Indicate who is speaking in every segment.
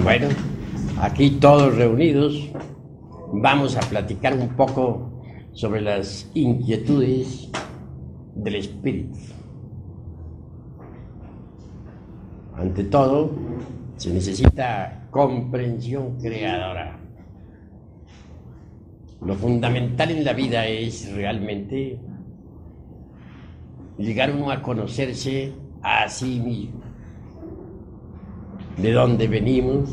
Speaker 1: Bueno, aquí todos reunidos vamos a platicar un poco sobre las inquietudes del espíritu. Ante todo, se necesita comprensión creadora. Lo fundamental en la vida es realmente llegar uno a conocerse a sí mismo. De dónde venimos,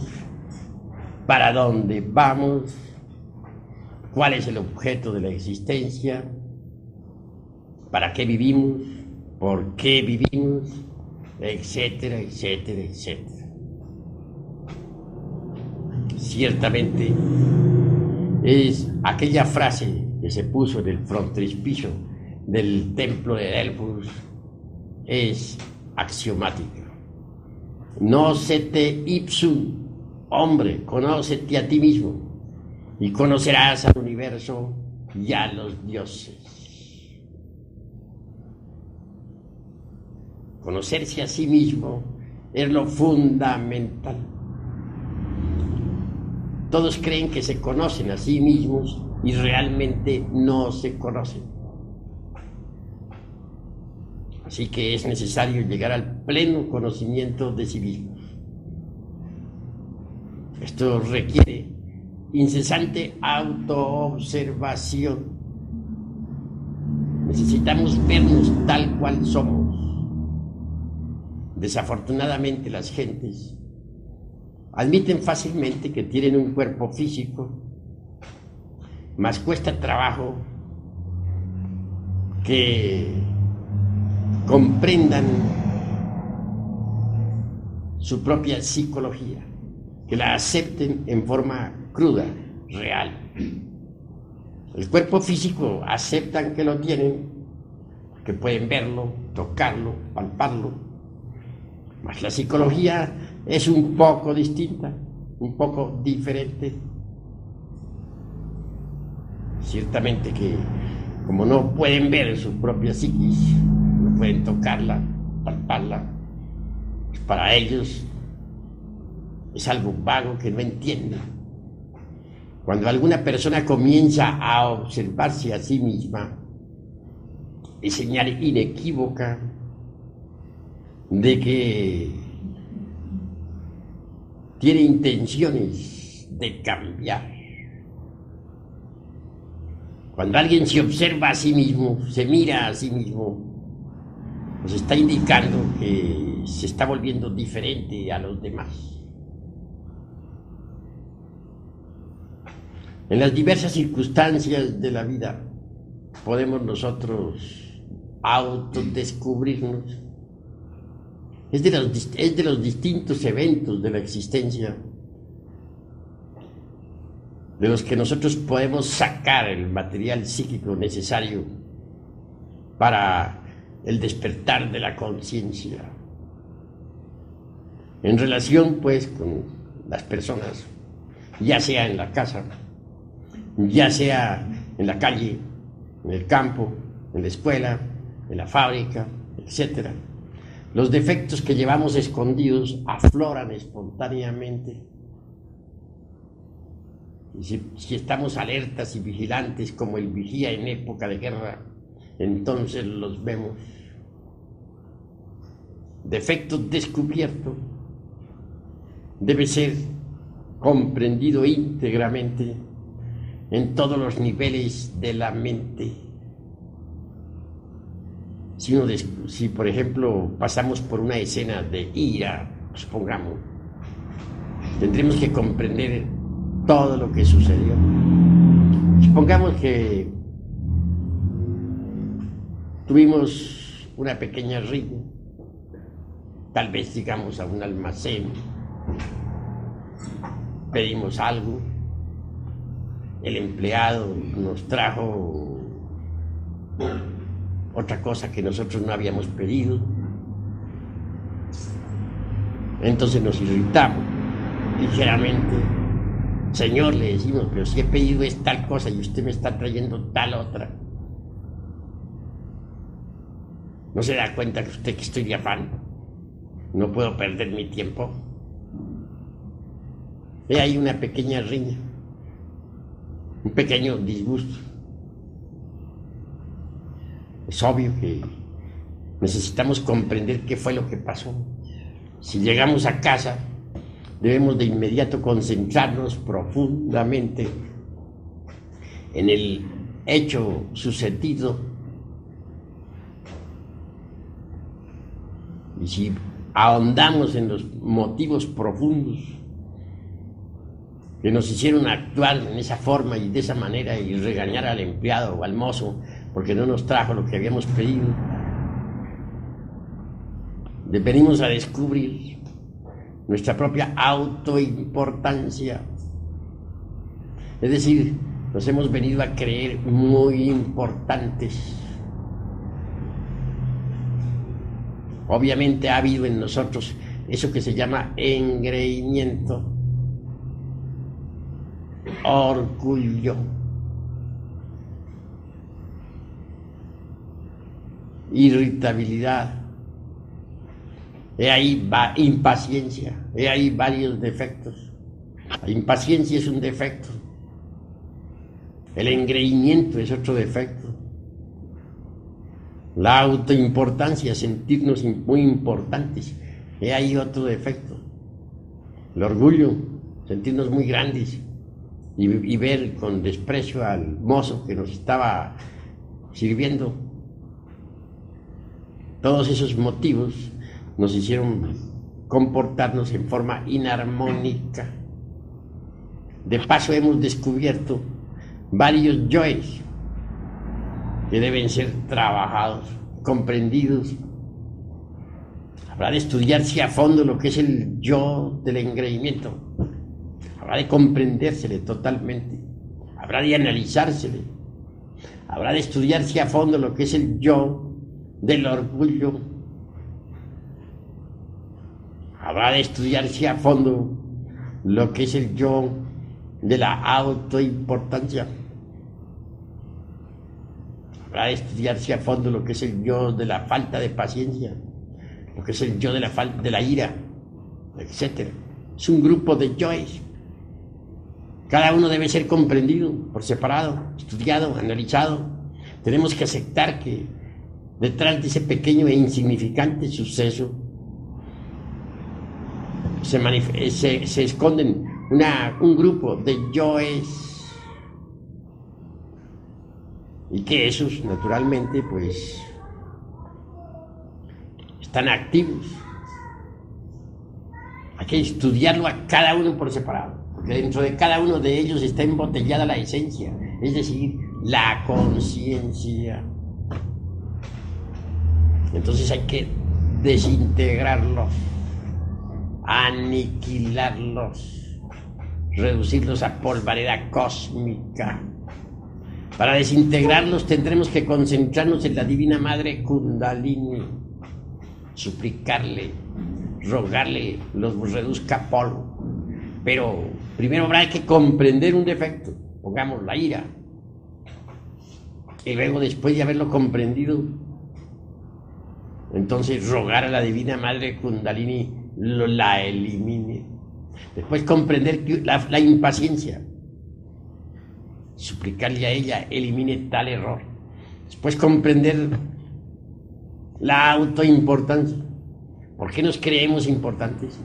Speaker 1: para dónde vamos, cuál es el objeto de la existencia, para qué vivimos, por qué vivimos, etcétera, etcétera, etcétera. Ciertamente es aquella frase que se puso en el frontispicio del templo de Delfos, es axiomática. Nócete ipsum, hombre, conócete a ti mismo y conocerás al universo y a los dioses. Conocerse a sí mismo es lo fundamental. Todos creen que se conocen a sí mismos y realmente no se conocen. Así que es necesario llegar al pleno conocimiento de sí mismos. Esto requiere incesante autoobservación. Necesitamos vernos tal cual somos. Desafortunadamente las gentes admiten fácilmente que tienen un cuerpo físico, mas cuesta trabajo que comprendan su propia psicología, que la acepten en forma cruda, real. El cuerpo físico aceptan que lo tienen, que pueden verlo, tocarlo, palparlo, mas la psicología es un poco distinta, un poco diferente. Ciertamente que como no pueden ver su propia psiquis, no pueden tocarla, palparla, pues para ellos es algo vago que no entienden. Cuando alguna persona comienza a observarse a sí misma, es señal inequívoca de que tiene intenciones de cambiar. Cuando alguien se observa a sí mismo, se mira a sí mismo, nos está indicando que se está volviendo diferente a los demás. En las diversas circunstancias de la vida podemos nosotros autodescubrirnos. Es de los distintos eventos de la existencia de los que nosotros podemos sacar el material psíquico necesario para el despertar de la conciencia. En relación, pues, con las personas, ya sea en la casa, ya sea en la calle, en el campo, en la escuela, en la fábrica, etc. Los defectos que llevamos escondidos afloran espontáneamente. Y si estamos alertas y vigilantes como el vigía en época de guerra, entonces los vemos. Defecto descubierto debe ser comprendido íntegramente en todos los niveles de la mente. Si por ejemplo pasamos por una escena de ira, supongamos, tendremos que comprender todo lo que sucedió. Supongamos que tuvimos una pequeña riña, tal vez llegamos a un almacén, pedimos algo, el empleado nos trajo otra cosa que nosotros no habíamos pedido, entonces nos irritamos ligeramente. Señor, le decimos, pero si he pedido es tal cosa y usted me está trayendo tal otra. ¿No se da cuenta que usted que estoy de afán? No puedo perder mi tiempo. He ahí una pequeña riña, un pequeño disgusto. Es obvio que necesitamos comprender qué fue lo que pasó. Si llegamos a casa, debemos de inmediato concentrarnos profundamente en el hecho sucedido. Y si ahondamos en los motivos profundos que nos hicieron actuar en esa forma y de esa manera y regañar al empleado o al mozo porque no nos trajo lo que habíamos pedido, venimos a descubrir nuestra propia autoimportancia. Es decir, nos hemos venido a creer muy importantes. Obviamente ha habido en nosotros eso que se llama engreimiento, orgullo, irritabilidad, he ahí impaciencia, he ahí varios defectos. La impaciencia es un defecto, el engreimiento es otro defecto, la autoimportancia, sentirnos muy importantes, he ahí otro defecto, el orgullo, sentirnos muy grandes y ver con desprecio al mozo que nos estaba sirviendo. Todos esos motivos nos hicieron comportarnos en forma inarmónica. De paso hemos descubierto varios yoes que deben ser trabajados, comprendidos. Habrá de estudiarse a fondo lo que es el yo del engreimiento. Habrá de comprendérsele totalmente. Habrá de analizársele. Habrá de estudiarse a fondo lo que es el yo del orgullo. Habrá de estudiarse a fondo lo que es el yo de la autoimportancia. Habrá de estudiarse a fondo lo que es el yo de la falta de paciencia, lo que es el yo de la ira, etc. Es un grupo de yoes. Cada uno debe ser comprendido por separado, estudiado, analizado. Tenemos que aceptar que detrás de ese pequeño e insignificante suceso se esconden un grupo de yoes, y que esos naturalmente pues están activos. Hay que estudiarlo a cada uno por separado, porque dentro de cada uno de ellos está embotellada la esencia, es decir, la conciencia. Entonces hay que desintegrarlos, aniquilarlos, reducirlos a polvareda cósmica. Para desintegrarlos tendremos que concentrarnos en la Divina Madre Kundalini, suplicarle, rogarle los reduzca a polvo. Pero primero habrá que comprender un defecto, pongamos la ira, y luego después de haberlo comprendido, entonces rogar a la Divina Madre Kundalini la elimine. Después comprender la impaciencia, suplicarle a ella elimine tal error. Después comprender la autoimportancia. ¿Por qué nos creemos importantes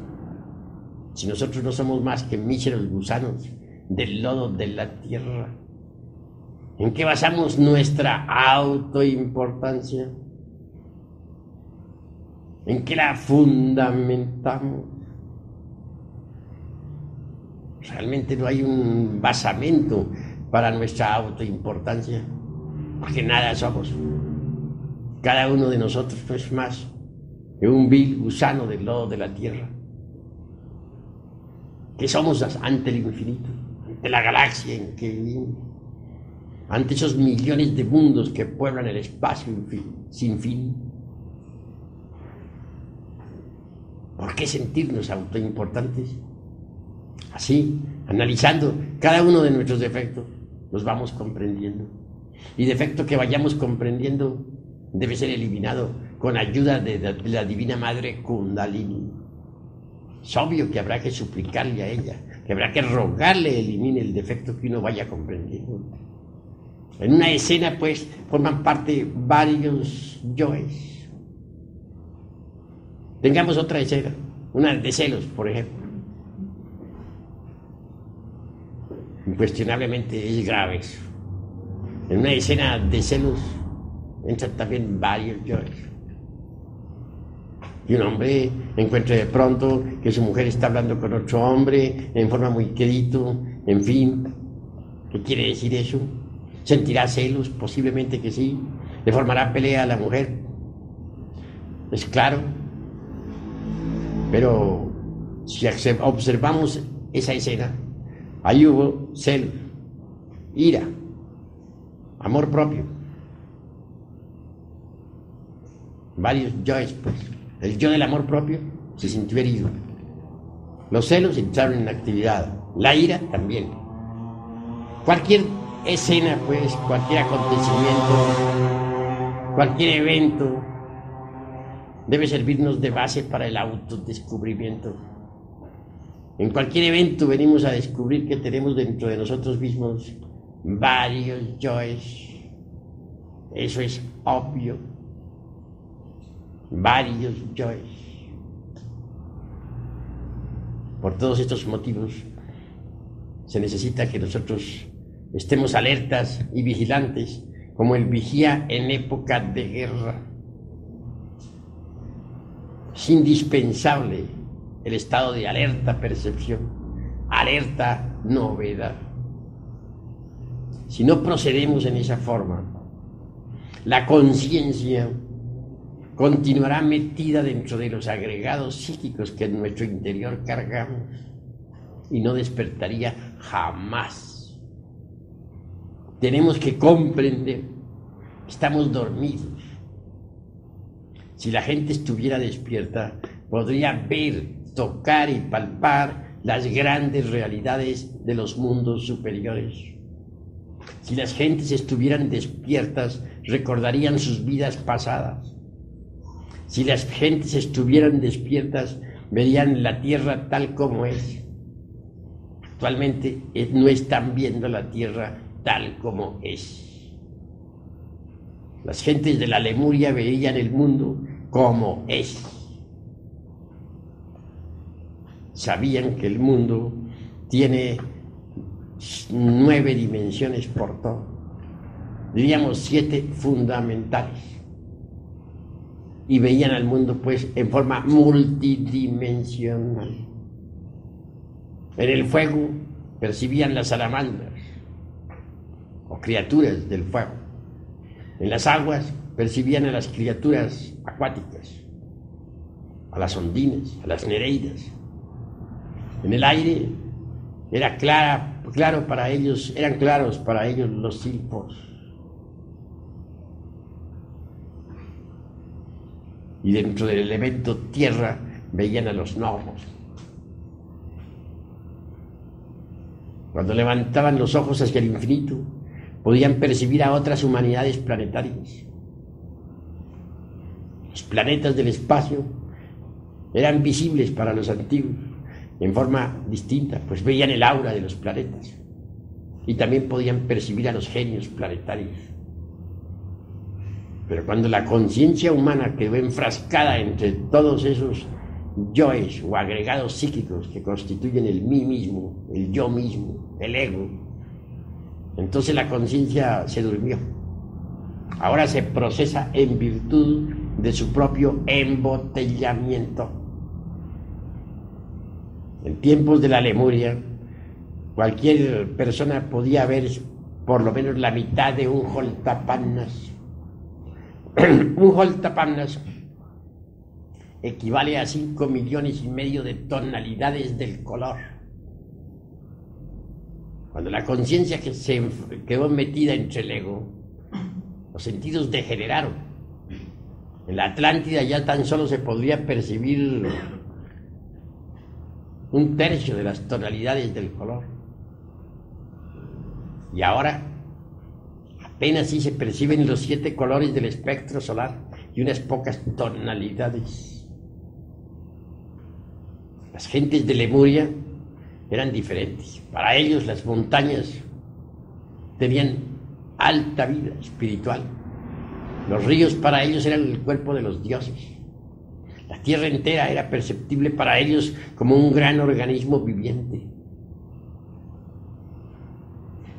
Speaker 1: si nosotros no somos más que míseros gusanos del lodo de la tierra? ¿En qué basamos nuestra autoimportancia? ¿En qué la fundamentamos? Realmente no hay un basamento para nuestra autoimportancia, porque nada somos. Cada uno de nosotros no es más que un vil gusano del lodo de la tierra. ¿Qué somos ante el infinito? Ante la galaxia en que vivimos, ante esos millones de mundos que pueblan el espacio sin fin. ¿Por qué sentirnos autoimportantes? Así, analizando cada uno de nuestros defectos, los vamos comprendiendo. Y defecto que vayamos comprendiendo debe ser eliminado con ayuda de la Divina Madre Kundalini. Es obvio que habrá que suplicarle a ella, que habrá que rogarle elimine el defecto que uno vaya comprendiendo. En una escena, pues, forman parte varios yoes. Tengamos otra escena, una de celos, por ejemplo. Incuestionablemente es grave eso. En una escena de celos entran también varios yoes. Y un hombre encuentra de pronto que su mujer está hablando con otro hombre en forma muy querido, en fin. ¿Qué quiere decir eso? ¿Sentirá celos? Posiblemente que sí. ¿Le formará pelea a la mujer? Es claro. Pero si observamos esa escena, ahí hubo celos, ira, amor propio. Varios yoes, pues. El yo del amor propio se sintió herido. Los celos entraron en actividad. La ira también. Cualquier escena, pues, cualquier acontecimiento, cualquier evento, debe servirnos de base para el autodescubrimiento. En cualquier evento venimos a descubrir que tenemos dentro de nosotros mismos varios yoes. Eso es obvio. Varios yoes. Por todos estos motivos se necesita que nosotros estemos alertas y vigilantes como el vigía en época de guerra. Es indispensable el estado de alerta percepción, alerta novedad. Si no procedemos en esa forma, la conciencia continuará metida dentro de los agregados psíquicos que en nuestro interior cargamos y no despertaría jamás. Tenemos que comprender que estamos dormidos. Si la gente estuviera despierta, podría ver, tocar y palpar las grandes realidades de los mundos superiores. Si las gentes estuvieran despiertas, recordarían sus vidas pasadas. Si las gentes estuvieran despiertas, verían la tierra tal como es. Actualmente no están viendo la tierra tal como es. Las gentes de la Lemuria veían el mundo como es. Sabían que el mundo tiene 9 dimensiones por todo. Diríamos 7 fundamentales. Y veían al mundo pues en forma multidimensional. En el fuego percibían las salamandras o criaturas del fuego. En las aguas percibían a las criaturas acuáticas, a las ondinas, a las nereidas. En el aire eran claros para ellos los silfos. Y dentro del elemento tierra veían a los gnomos. Cuando levantaban los ojos hacia el infinito, podían percibir a otras humanidades planetarias. Los planetas del espacio eran visibles para los antiguos en forma distinta, pues veían el aura de los planetas y también podían percibir a los genios planetarios. Pero cuando la conciencia humana quedó enfrascada entre todos esos yoes o agregados psíquicos que constituyen el mí mismo, el yo mismo, el ego, entonces la conciencia se durmió. Ahora se procesa en virtud de su propio embotellamiento. En tiempos de la Lemuria, cualquier persona podía ver por lo menos la mitad de un Holtapannas. Un Holtapannas equivale a 5,5 millones de tonalidades del color. Cuando la conciencia que se quedó metida entre el ego, los sentidos degeneraron. En la Atlántida ya tan solo se podría percibir 1/3 de las tonalidades del color. Y ahora apenas sí se perciben los 7 colores del espectro solar y unas pocas tonalidades. Las gentes de Lemuria eran diferentes. Para ellos las montañas tenían alta vida espiritual. Los ríos para ellos eran el cuerpo de los dioses. La tierra entera era perceptible para ellos como un gran organismo viviente.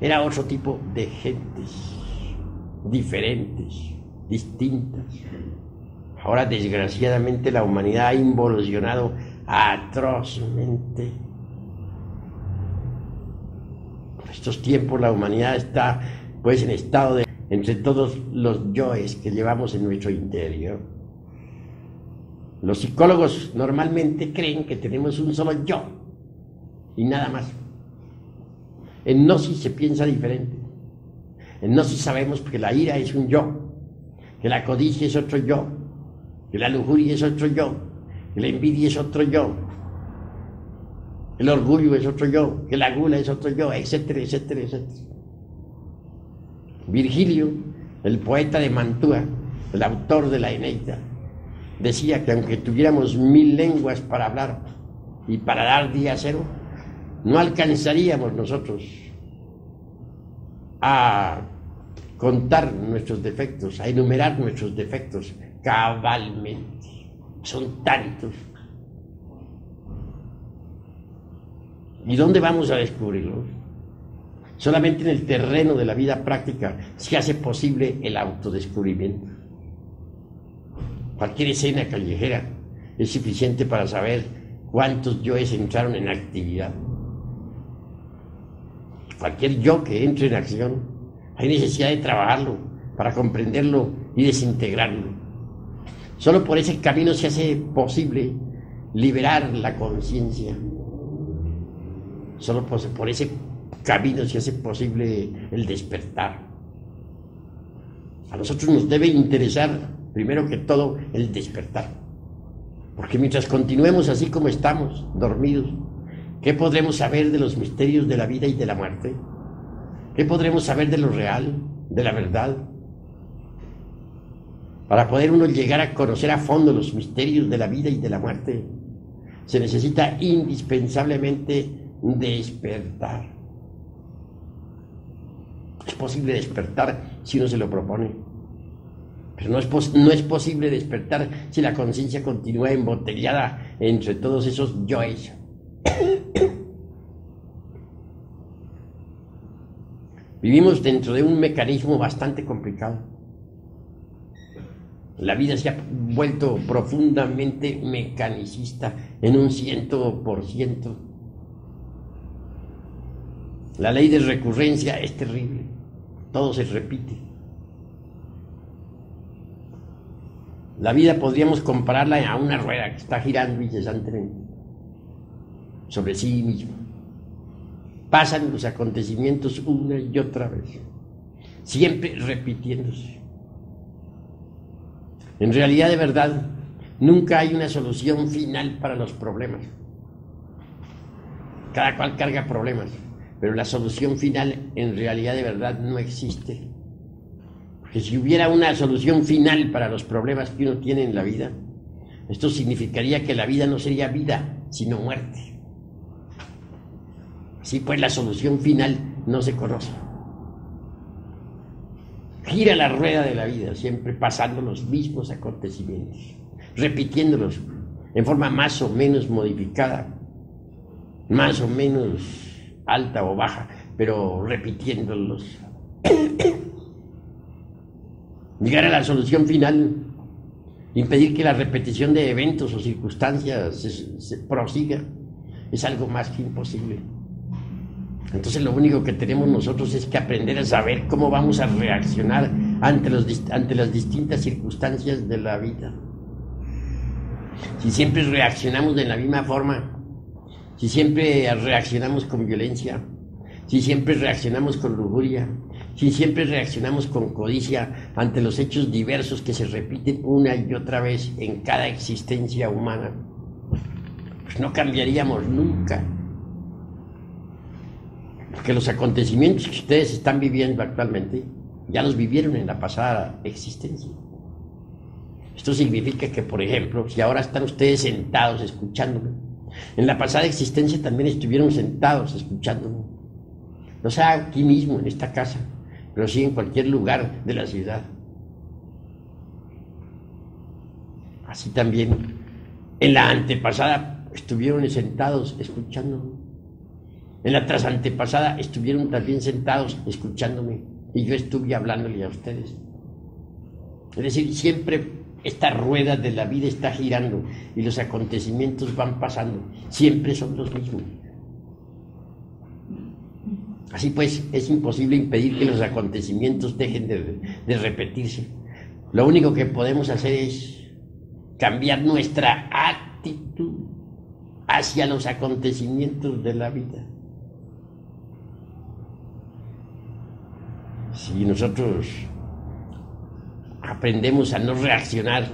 Speaker 1: Era otro tipo de gentes, diferentes, distintas. Ahora, desgraciadamente, la humanidad ha involucionado atrozmente. En estos tiempos la humanidad está, pues, en estado de entre todos los yoes que llevamos en nuestro interior. Los psicólogos normalmente creen que tenemos un solo yo y nada más. En Gnosis se piensa diferente. En Gnosis sabemos que la ira es un yo, que la codicia es otro yo, que la lujuria es otro yo, que la envidia es otro yo, el orgullo es otro yo, que la gula es otro yo, etcétera, etcétera, etcétera. Virgilio, el poeta de Mantua, el autor de la Eneida, decía que aunque tuviéramos 1000 lenguas para hablar y para dar día cero, no alcanzaríamos nosotros a contar nuestros defectos, a enumerar nuestros defectos cabalmente. Son tantos. ¿Y dónde vamos a descubrirlos? Solamente en el terreno de la vida práctica se hace posible el autodescubrimiento. Cualquier escena callejera es suficiente para saber cuántos yoes entraron en actividad. Cualquier yo que entre en acción, hay necesidad de trabajarlo para comprenderlo y desintegrarlo. Solo por ese camino se hace posible liberar la conciencia. Solo por ese camino se hace posible el despertar. A nosotros nos debe interesar, primero que todo, el despertar. Porque mientras continuemos así como estamos, dormidos, ¿qué podremos saber de los misterios de la vida y de la muerte? ¿Qué podremos saber de lo real, de la verdad? Para poder uno llegar a conocer a fondo los misterios de la vida y de la muerte, se necesita indispensablemente despertar. Es posible despertar si uno se lo propone, pero no es posible despertar si la conciencia continúa embotellada entre todos esos yoes. Vivimos dentro de un mecanismo bastante complicado. La vida se ha vuelto profundamente mecanicista en un 100%. La ley de recurrencia es terrible. Todo se repite. La vida podríamos compararla a una rueda que está girando incesantemente sobre sí misma. Pasan los acontecimientos una y otra vez, siempre repitiéndose. En realidad, de verdad, nunca hay una solución final para los problemas. Cada cual carga problemas, pero la solución final en realidad de verdad no existe. Porque si hubiera una solución final para los problemas que uno tiene en la vida, esto significaría que la vida no sería vida, sino muerte. Así pues, la solución final no se conoce. Gira la rueda de la vida, siempre pasando los mismos acontecimientos, repitiéndolos en forma más o menos modificada, más o menos alta o baja, pero repitiéndolos. Llegar a la solución final, impedir que la repetición de eventos o circunstancias se prosiga, es algo más que imposible. Entonces lo único que tenemos nosotros es que aprender a saber cómo vamos a reaccionar ante las distintas circunstancias de la vida. Si siempre reaccionamos de la misma forma, si siempre reaccionamos con violencia, si siempre reaccionamos con lujuria, si siempre reaccionamos con codicia ante los hechos diversos que se repiten una y otra vez en cada existencia humana, pues no cambiaríamos nunca. Porque los acontecimientos que ustedes están viviendo actualmente ya los vivieron en la pasada existencia. Esto significa que, por ejemplo, si ahora están ustedes sentados escuchándome, En la pasada existencia también estuvieron sentados escuchándome. No sea aquí mismo, en esta casa, pero sí en cualquier lugar de la ciudad. Así también, en la antepasada estuvieron sentados escuchándome. En la trasantepasada estuvieron también sentados escuchándome. Y yo estuve hablándole a ustedes. Es decir, siempre esta rueda de la vida está girando y los acontecimientos van pasando. Siempre son los mismos. Así pues, es imposible impedir que los acontecimientos dejen de repetirse. Lo único que podemos hacer es cambiar nuestra actitud hacia los acontecimientos de la vida. Si nosotros aprendemos a no reaccionar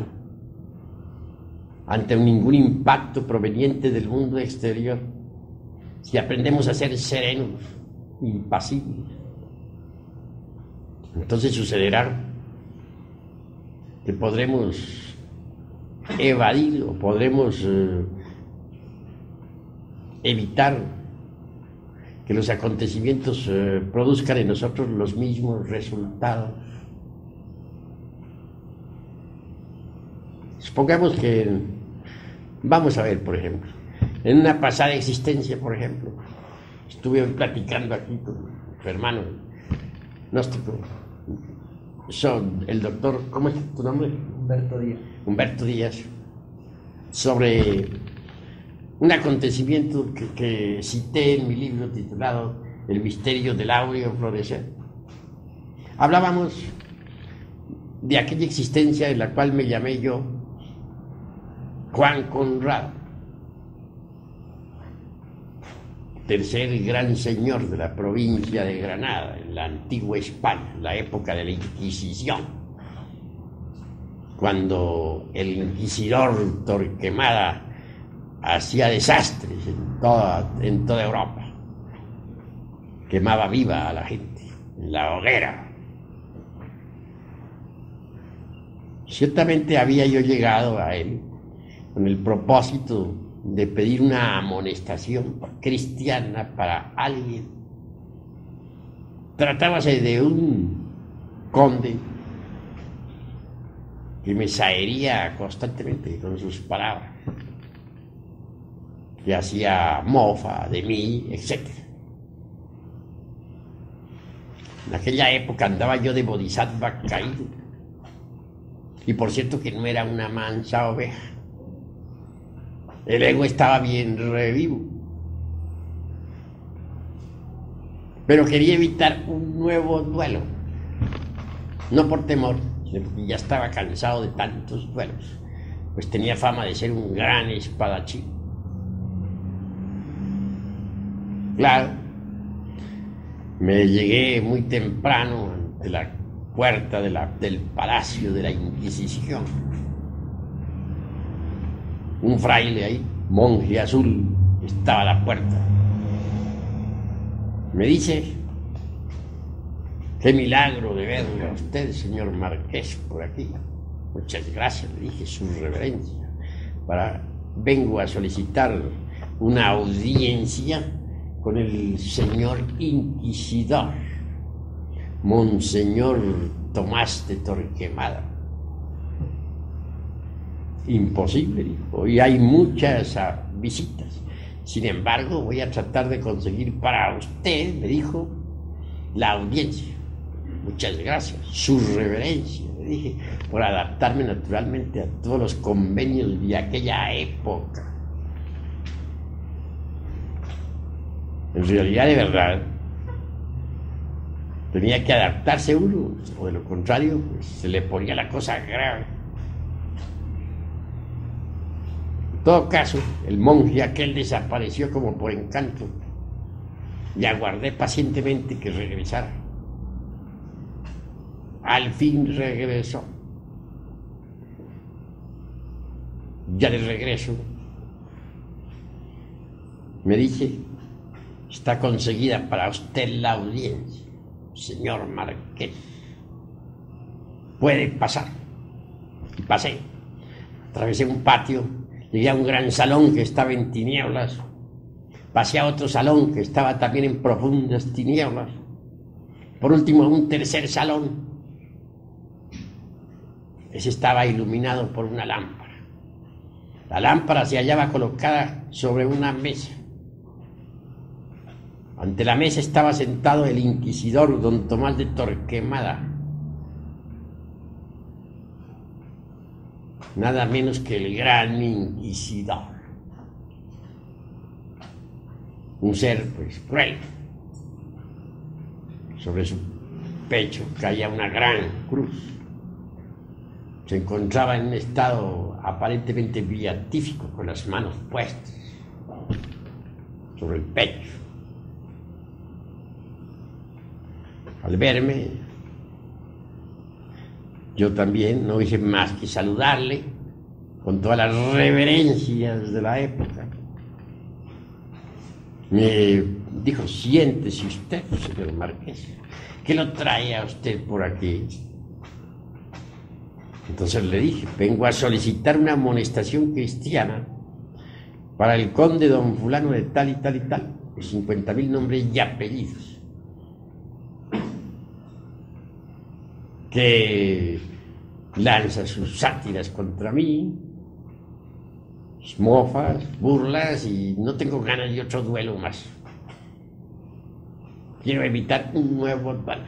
Speaker 1: ante ningún impacto proveniente del mundo exterior, si aprendemos a ser serenos, impasibles, entonces sucederá que podremos evadir o podremos evitar que los acontecimientos produzcan en nosotros los mismos resultados. Supongamos que, vamos a ver, por ejemplo, en una pasada existencia, por ejemplo, estuve platicando aquí con tu hermano gnóstico, el doctor, ¿cómo es tu nombre? Humberto Díaz, sobre un acontecimiento que cité en mi libro titulado El misterio del áureo florecer. Hablábamos de aquella existencia en la cual me llamé yo Juan Conrado, tercer gran señor de la provincia de Granada, en la antigua España, en la época de la Inquisición, cuando el inquisidor Torquemada hacía desastres en toda Europa, quemaba viva a la gente en la hoguera. Ciertamente había yo llegado a él con el propósito de pedir una amonestación cristiana para alguien. Tratábase de un conde que me sahería constantemente con sus palabras, que hacía mofa de mí, etc. En aquella época andaba yo de bodhisattva caído, y por cierto que no era una mansa oveja. El ego estaba bien revivo, pero quería evitar un nuevo duelo, no por temor, sino porque ya estaba cansado de tantos duelos, pues tenía fama de ser un gran espadachín. Claro, me llegué muy temprano ante la puerta del Palacio de la Inquisición. Un fraile ahí, monje azul, estaba a la puerta. Me dice: qué milagro de verlo a usted, señor Marqués, por aquí. Muchas gracias, le dije, su reverencia. Vengo a solicitar una audiencia con el señor inquisidor, Monseñor Tomás de Torquemada. Imposible, dijo, y hay muchas visitas. Sin embargo, voy a tratar de conseguir para usted, me dijo, la audiencia. Muchas gracias, su reverencia, le dije, por adaptarme naturalmente a todos los convenios de aquella época. En realidad, de verdad, tenía que adaptarse uno, o de lo contrario, pues, se le ponía la cosa grave. En todo caso, el monje aquel desapareció como por encanto y aguardé pacientemente que regresara. Al fin regresó. Ya de regreso me dice: está conseguida para usted la audiencia, señor Marqués. Puede pasar. Y pasé. Atravesé un patio Llegué a un gran salón que estaba en tinieblas. Pasé a otro salón que estaba también en profundas tinieblas. Por último, a un tercer salón. Ese estaba iluminado por una lámpara. La lámpara se hallaba colocada sobre una mesa. Ante la mesa estaba sentado el inquisidor don Tomás de Torquemada. Nada menos que el gran inquisidor. Un ser, pues, cruel. Sobre su pecho caía una gran cruz. Se encontraba en un estado aparentemente beatífico, con las manos puestas sobre el pecho. Al verme, yo también no hice más que saludarle con todas las reverencias de la época. Me dijo: siéntese usted, señor Marqués, ¿qué lo trae a usted por aquí? Entonces le dije: vengo a solicitar una amonestación cristiana para el conde don fulano de tal y tal y tal, de 50.000 nombres y apellidos, que lanza sus sátiras contra mí, mofas, burlas, y no tengo ganas de otro duelo más. Quiero evitar un nuevo duelo.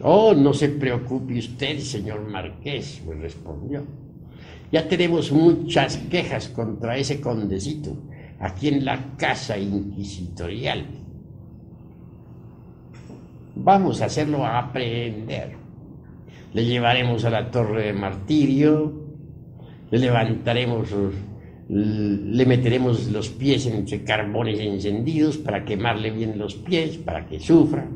Speaker 1: Oh, no se preocupe usted, señor Marqués, me respondió. Ya tenemos muchas quejas contra ese condecito aquí en la casa inquisitorial. Vamos a hacerlo aprehender. Le llevaremos a la torre de martirio, le levantaremos, le meteremos los pies entre carbones encendidos para quemarle bien los pies, para que sufra.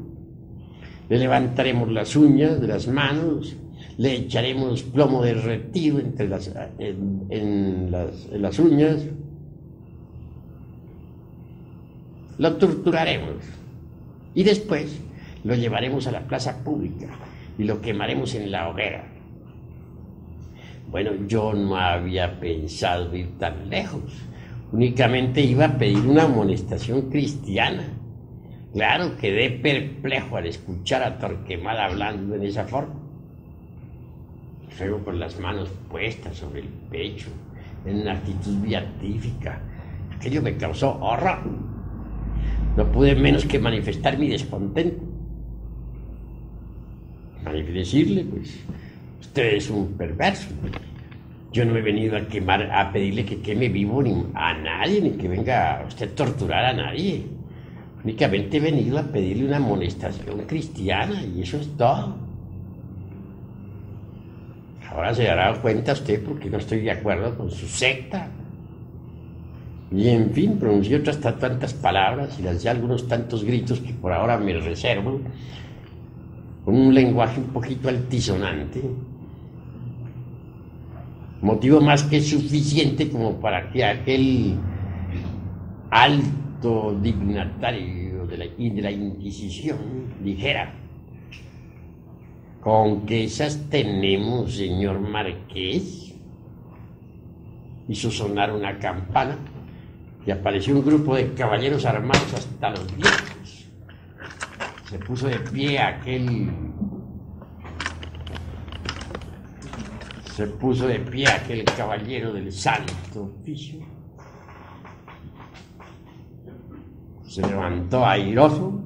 Speaker 1: Le levantaremos las uñas de las manos, le echaremos plomo derretido en las uñas. Lo torturaremos y después lo llevaremos a la plaza pública y lo quemaremos en la hoguera. Bueno, yo no había pensado ir tan lejos, únicamente iba a pedir una amonestación cristiana. Claro, quedé perplejo al escuchar a Torquemada hablando en esa forma. Luego con las manos puestas sobre el pecho, en una actitud beatífica. Aquello me causó horror. No pude menos que manifestar mi descontento. Decirle, pues, usted es un perverso. Yo no he venido a pedirle que queme vivo a nadie, ni que venga usted a torturar a nadie. Únicamente he venido a pedirle una amonestación cristiana y eso es todo. Ahora se dará cuenta usted porque no estoy de acuerdo con su secta. Y en fin, pronuncié otras tantas palabras y lancé algunos tantos gritos que por ahora me reservo, con un lenguaje un poquito altisonante, motivo más que suficiente como para que aquel alto dignatario de la Inquisición dijera: ¿con qué esas tenemos, señor Marqués? Hizo sonar una campana y apareció un grupo de caballeros armados hasta los dientes. Se puso de pie aquel caballero del Santo Oficio. Se levantó airoso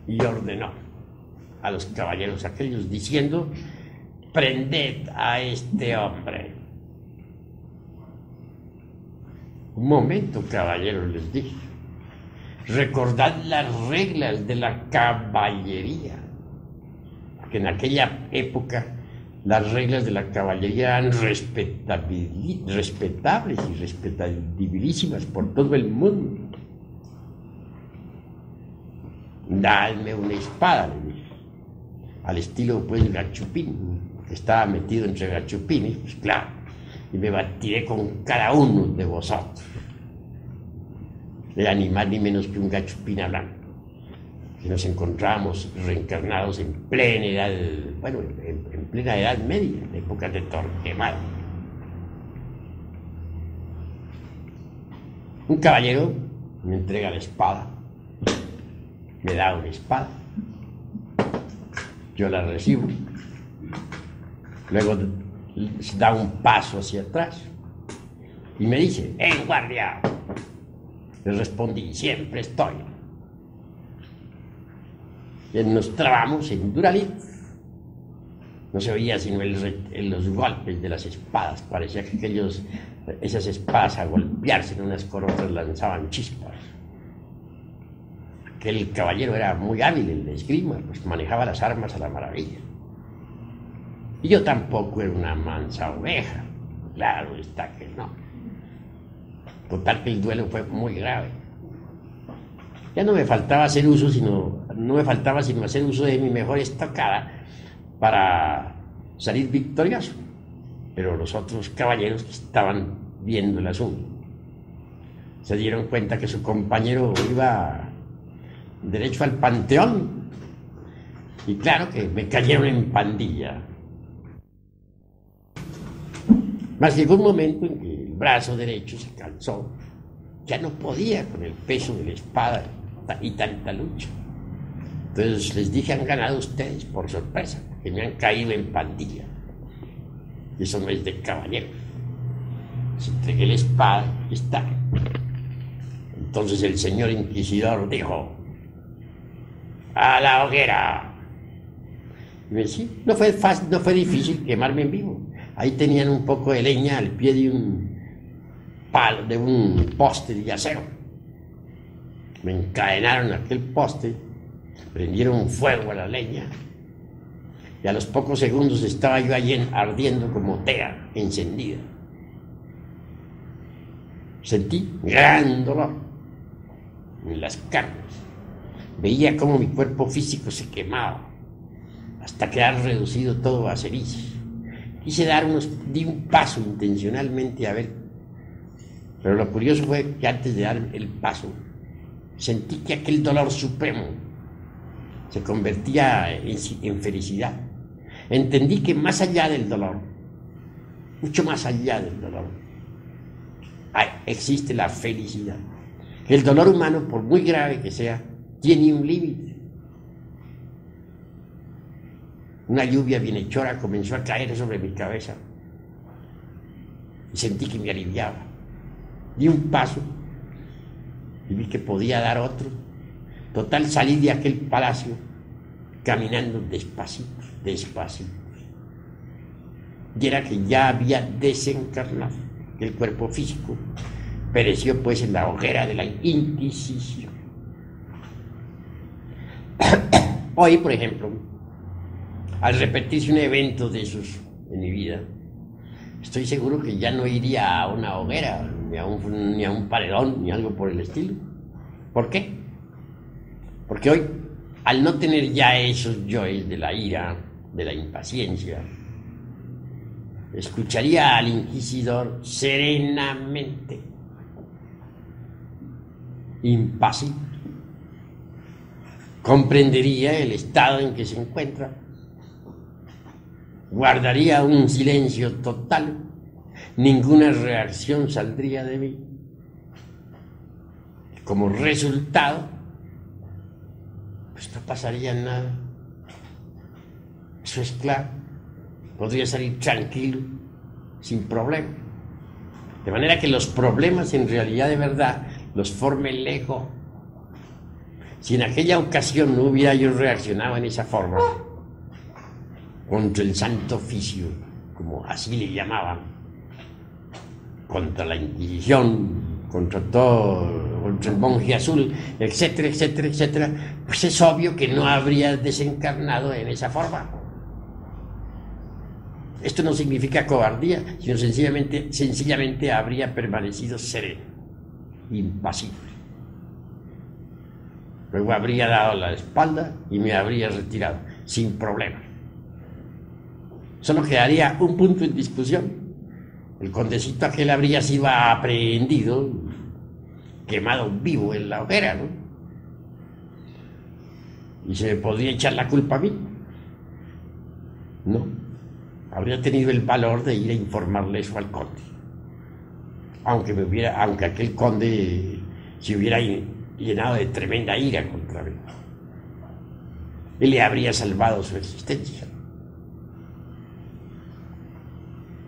Speaker 1: y ordenó a los caballeros aquellos diciendo: prended a este hombre. Un momento, caballeros, les dije. Recordad las reglas de la caballería, porque en aquella época las reglas de la caballería eran respetables y respetabilísimas por todo el mundo. Dadme una espada, le dije, al estilo pues Gachupín, que estaba metido entre gachupines, pues claro, y me batiré con cada uno de vosotros. Era ni más ni menos que un gachupín hablando. que nos encontrábamos reencarnados en plena edad, bueno, en plena Edad Media, en épocas de Torquemada. Un caballero me entrega la espada, me da una espada, yo la recibo, luego da un paso hacia atrás y me dice: ¡En guardia! Le respondí: siempre estoy. Y nos trabamos en Duralí. No se oía sino los golpes de las espadas. Parecía que esas espadas, a golpearse en unas con otras, lanzaban chispas. Aquel caballero era muy hábil en la esgrima, pues manejaba las armas a la maravilla. Y yo tampoco era una mansa oveja. Claro está que no. Total que el duelo fue muy grave. Ya no me faltaba hacer uso, sino hacer uso de mi mejor estocada para salir victorioso. Pero los otros caballeros que estaban viendo el asunto se dieron cuenta que su compañero iba derecho al panteón, y claro que me cayeron en pandilla. Mas llegó un momento en que el brazo derecho se cansó, ya no podía con el peso de la espada y tanta lucha. Entonces les dije: han ganado ustedes por sorpresa, que me han caído en pandilla. Y eso no es de caballero. Les entregué la espada y está. Entonces el señor inquisidor dijo: ¡a la hoguera! Y me decía: no fue fácil, no fue difícil quemarme en vivo. Ahí tenían un poco de leña al pie de un palo, de un poste de acero. Me encadenaron a aquel poste, prendieron fuego a la leña, y a los pocos segundos estaba yo allí ardiendo como tea encendida. Sentí gran dolor en las carnes. Veía cómo mi cuerpo físico se quemaba hasta quedar reducido todo a cenizas. Di un paso intencionalmente a ver, pero lo curioso fue que antes de dar el paso sentí que aquel dolor supremo se convertía en felicidad. Entendí que más allá del dolor, mucho más allá del dolor, existe la felicidad. El dolor humano, por muy grave que sea, tiene un límite. Una lluvia bienhechora comenzó a caer sobre mi cabeza y sentí que me aliviaba. Di un paso y vi que podía dar otro. Total, salí de aquel palacio caminando despacito. Y era que ya había desencarnado. El cuerpo físico pereció pues en la hoguera de la Inquisición. Hoy, por ejemplo, al repetirse un evento de esos en mi vida, estoy seguro que ya no iría a una hoguera, ni a un paredón, ni algo por el estilo. ¿Por qué? Porque hoy, al no tener ya esos yoes de la ira, de la impaciencia, escucharía al inquisidor serenamente, impasible. Comprendería el estado en que se encuentra, guardaría un silencio total, ninguna reacción saldría de mí. Como resultado, pues no pasaría nada. Eso es claro. Podría salir tranquilo, sin problema. De manera que los problemas en realidad de verdad los forme el ego. Si en aquella ocasión no hubiera yo reaccionado en esa forma contra el Santo Oficio, como así le llamaban, contra la Inquisición, contra todo, contra el monje azul, etcétera, etcétera, etcétera, pues es obvio que no habría desencarnado en esa forma. Esto no significa cobardía, sino sencillamente habría permanecido sereno, impasible. Luego habría dado la espalda y me habría retirado, sin problema. Solo quedaría un punto en discusión. El condecito aquel habría sido aprehendido, quemado vivo en la hoguera, ¿no? ¿Y se me podría echar la culpa a mí? No. Habría tenido el valor de ir a informarle eso al conde. Aunque aquel conde se hubiera llenado de tremenda ira contra mí. Él le habría salvado su existencia.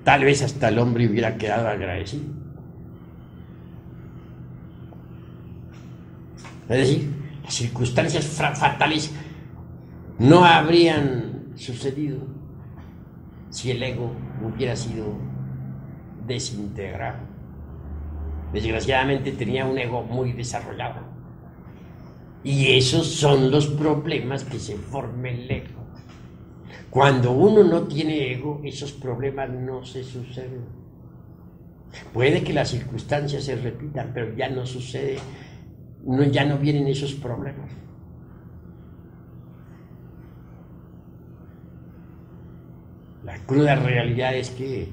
Speaker 1: Tal vez hasta el hombre hubiera quedado agradecido. Es decir, las circunstancias fatales no habrían sucedido si el ego hubiera sido desintegrado. Desgraciadamente tenía un ego muy desarrollado. Y esos son los problemas que se forma el ego. Cuando uno no tiene ego, esos problemas no se suceden. Puede que las circunstancias se repitan, pero ya no sucede, ya no vienen esos problemas. La cruda realidad es que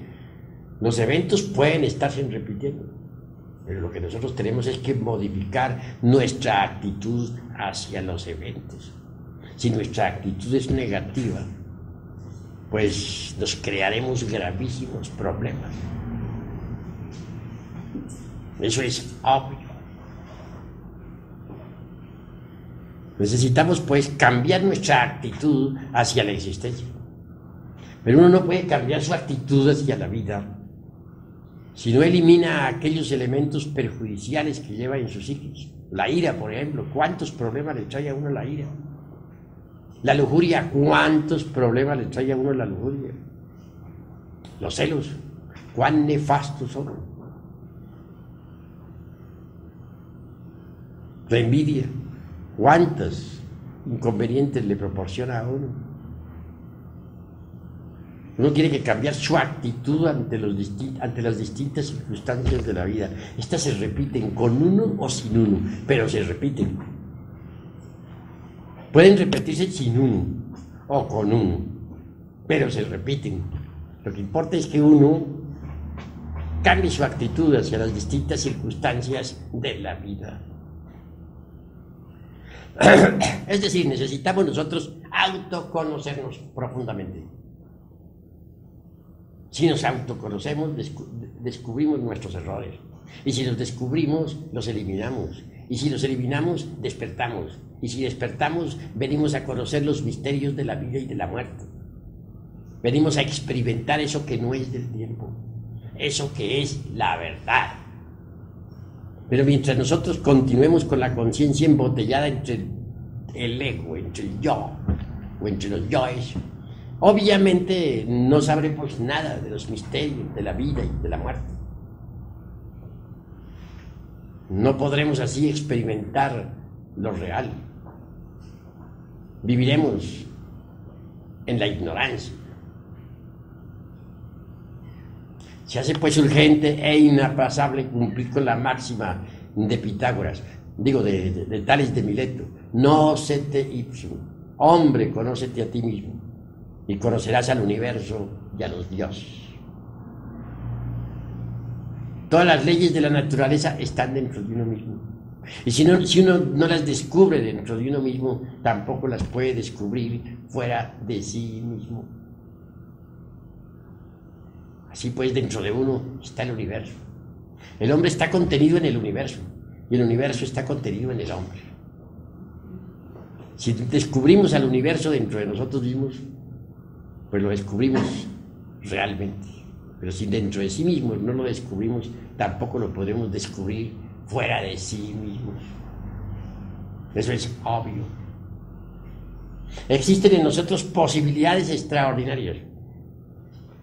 Speaker 1: los eventos pueden estarse repitiendo, pero lo que nosotros tenemos es que modificar nuestra actitud hacia los eventos. Si nuestra actitud es negativa, pues nos crearemos gravísimos problemas. Eso es obvio. Necesitamos pues cambiar nuestra actitud hacia la existencia. Pero uno no puede cambiar su actitud hacia la vida si no elimina aquellos elementos perjudiciales que lleva en sus psiquis. La ira, por ejemplo, ¿cuántos problemas le trae a uno la ira? La lujuria, ¿cuántos problemas le trae a uno la lujuria? Los celos, ¿cuán nefastos son? La envidia, ¿cuántos inconvenientes le proporciona a uno? Uno tiene que cambiar su actitud ante las distintas circunstancias de la vida. Estas se repiten con uno o sin uno, pero se repiten. Pueden repetirse sin uno o con uno, pero se repiten. Lo que importa es que uno cambie su actitud hacia las distintas circunstancias de la vida. Es decir, necesitamos nosotros autoconocernos profundamente. Si nos autoconocemos, descubrimos nuestros errores. Y si los descubrimos, los eliminamos. Y si los eliminamos, despertamos. Y si despertamos, venimos a conocer los misterios de la vida y de la muerte. Venimos a experimentar eso que no es del tiempo. Eso que es la verdad. Pero mientras nosotros continuemos con la conciencia embotellada entre el ego, entre el yo, o entre los yoes, obviamente no sabremos nada de los misterios de la vida y de la muerte. No podremos así experimentar lo real. Viviremos en la ignorancia. Se hace pues urgente e inaplazable cumplir con la máxima de Pitágoras, de Tales de Mileto: Nocete ipsum, hombre, conócete a ti mismo, y conocerás al universo y a los dioses. Todas las leyes de la naturaleza están dentro de uno mismo. Y si uno no las descubre dentro de uno mismo, tampoco las puede descubrir fuera de sí mismo. Así pues, dentro de uno está el universo. El hombre está contenido en el universo, y el universo está contenido en el hombre. Si descubrimos al universo dentro de nosotros mismos, pues lo descubrimos realmente. Pero si dentro de sí mismos no lo descubrimos, tampoco lo podremos descubrir fuera de sí mismos. Eso es obvio. Existen en nosotros posibilidades extraordinarias,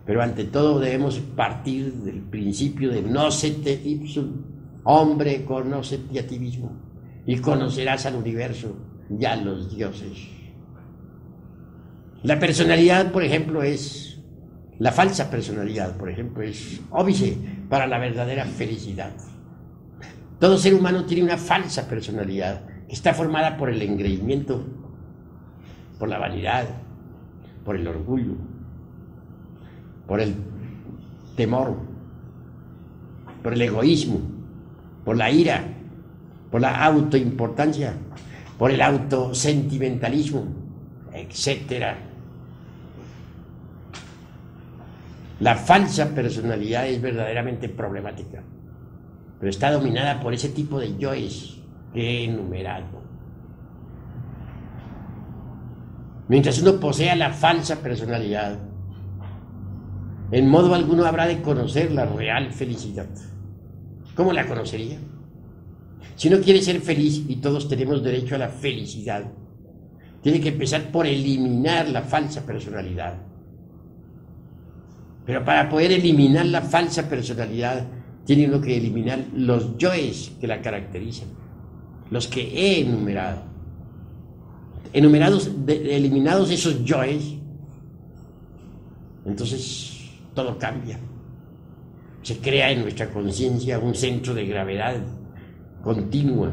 Speaker 1: pero ante todo debemos partir del principio de nocete ipsum, hombre, conócete a ti mismo, y conocerás al universo y a los dioses. La personalidad, por ejemplo, la falsa personalidad, por ejemplo, es óbice para la verdadera felicidad. Todo ser humano tiene una falsa personalidad que está formada por el engreimiento, por la vanidad, por el orgullo, por el temor, por el egoísmo, por la ira, por la autoimportancia, por el autosentimentalismo, etc. La falsa personalidad es verdaderamente problemática, pero está dominada por ese tipo de yoes que he enumerado. Mientras uno posea la falsa personalidad, en modo alguno habrá de conocer la real felicidad. ¿Cómo la conocería? Si uno quiere ser feliz, y todos tenemos derecho a la felicidad, tiene que empezar por eliminar la falsa personalidad. Pero para poder eliminar la falsa personalidad, tiene uno que eliminar los yoes que la caracterizan, los que he enumerado. Eliminados esos yoes, entonces todo cambia. Se crea en nuestra conciencia un centro de gravedad continua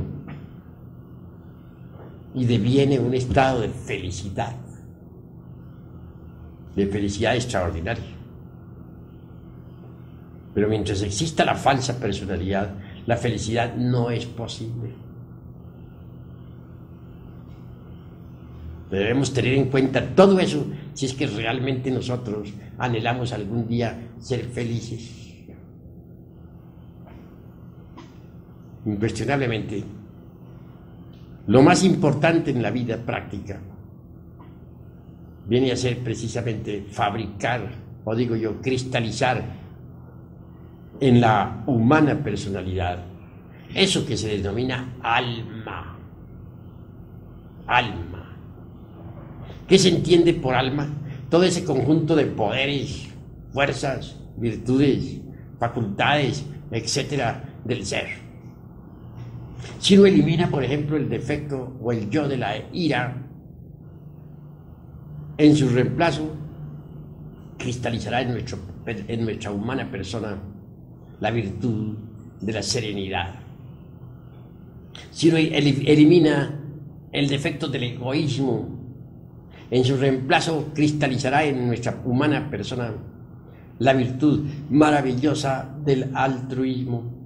Speaker 1: y deviene un estado de felicidad extraordinaria. Pero mientras exista la falsa personalidad, la felicidad no es posible. Debemos tener en cuenta todo eso si es que realmente nosotros anhelamos algún día ser felices. Incuestionablemente, lo más importante en la vida práctica viene a ser precisamente fabricar, o digo yo, cristalizar en la humana personalidad eso que se denomina alma. Alma. ¿Qué se entiende por alma? Todo ese conjunto de poderes, fuerzas, virtudes, facultades, etcétera, del ser. Si uno elimina, por ejemplo, el defecto o el yo de la ira, en su reemplazo cristalizará en nuestra humana persona la virtud de la serenidad. Si uno elimina el defecto del egoísmo, en su reemplazo cristalizará en nuestra humana persona la virtud maravillosa del altruismo.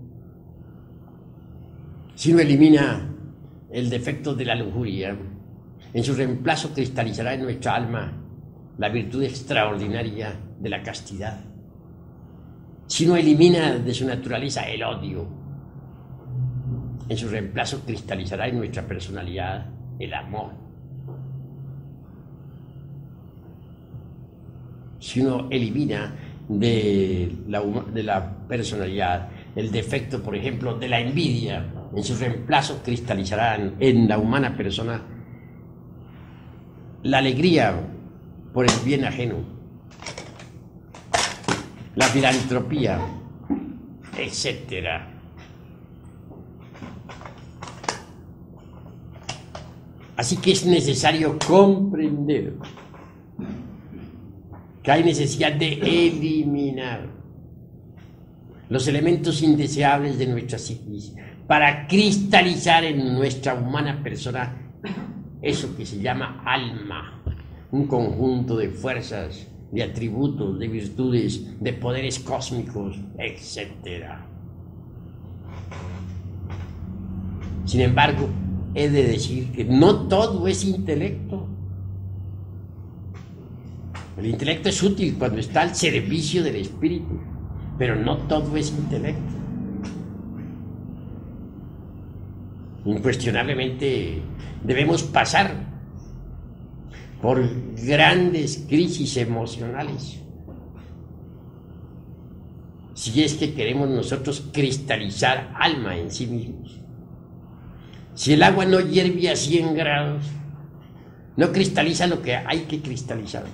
Speaker 1: Si uno elimina el defecto de la lujuria, en su reemplazo cristalizará en nuestra alma la virtud extraordinaria de la castidad. Si uno elimina de su naturaleza el odio, en su reemplazo cristalizará en nuestra personalidad el amor. Si uno elimina de la personalidad el defecto, por ejemplo, de la envidia, en su reemplazo cristalizarán en la humana persona la alegría por el bien ajeno, la filantropía, etc. Así que es necesario comprender que hay necesidad de eliminar los elementos indeseables de nuestra psiquis para cristalizar en nuestra humana persona eso que se llama alma, un conjunto de fuerzas, de atributos, de virtudes, de poderes cósmicos, etc. Sin embargo, he de decir que no todo es intelecto. El intelecto es útil cuando está al servicio del espíritu, pero no todo es intelecto. Incuestionablemente debemos pasar por grandes crisis emocionales si es que queremos nosotros cristalizar alma en sí mismos. Si el agua no hierve a 100 grados, no cristaliza lo que hay que cristalizar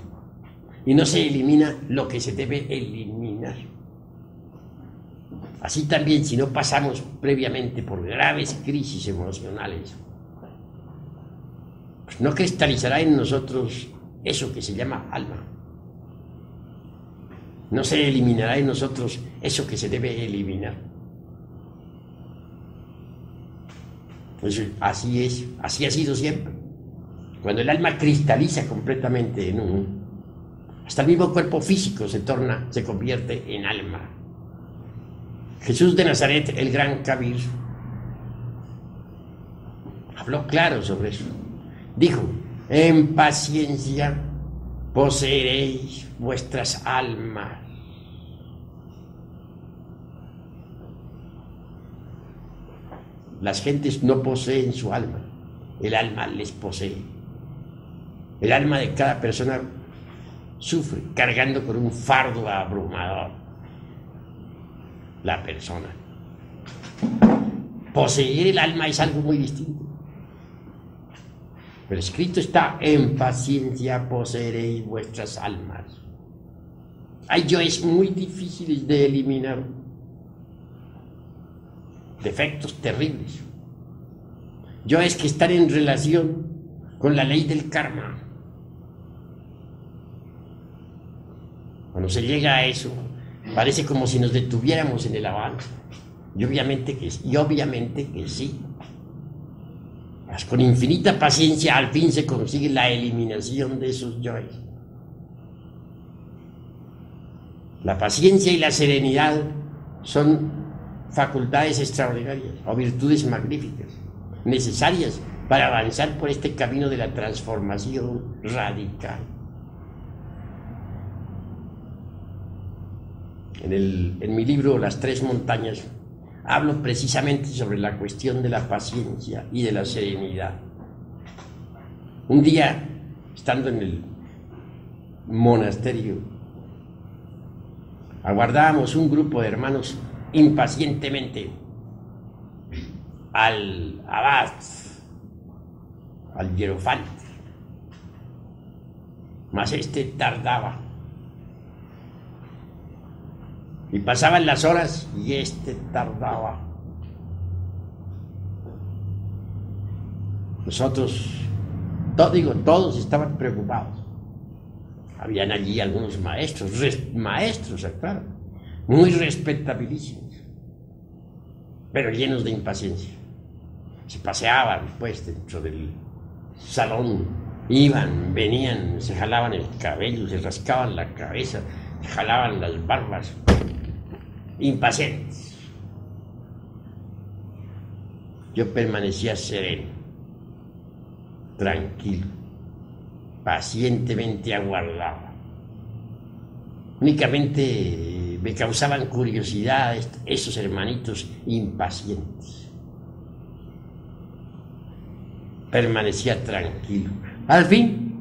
Speaker 1: y no se elimina lo que se debe eliminar. Así también, si no pasamos previamente por graves crisis emocionales, pues no cristalizará en nosotros eso que se llama alma. No se eliminará en nosotros eso que se debe eliminar. Pues así es, así ha sido siempre. Cuando el alma cristaliza completamente en uno, hasta el mismo cuerpo físico se convierte en alma. Jesús de Nazaret, el gran Kabir, habló claro sobre eso. Dijo, en paciencia poseeréis vuestras almas. Las gentes no poseen su alma, el alma les posee. El alma de cada persona sufre cargando con un fardo abrumador. La persona. Poseer el alma es algo muy distinto. Pero escrito está, en paciencia poseeréis vuestras almas. Hay yoes muy difíciles de eliminar. Defectos terribles. Yoes que están en relación con la ley del karma. Cuando se llega a eso, parece como si nos detuviéramos en el avance. Y obviamente que sí. Con infinita paciencia al fin se consigue la eliminación de esos yoes. La paciencia y la serenidad son facultades extraordinarias o virtudes magníficas, necesarias para avanzar por este camino de la transformación radical. En mi libro Las Tres Montañas hablo precisamente sobre la cuestión de la paciencia y de la serenidad. Un día, estando en el monasterio, aguardábamos un grupo de hermanos impacientemente al abad, al hierofante, mas este tardaba. Y pasaban las horas y este tardaba. Nosotros, todos estaban preocupados. Habían allí algunos maestros, claro, muy respetabilísimos, pero llenos de impaciencia. Se paseaban, pues, dentro del salón, iban, venían, se jalaban el cabello, se rascaban la cabeza, se jalaban las barbas. Impacientes. Yo permanecía sereno, tranquilo, pacientemente aguardaba. Únicamente me causaban curiosidad esos hermanitos impacientes. Permanecía tranquilo. Al fin,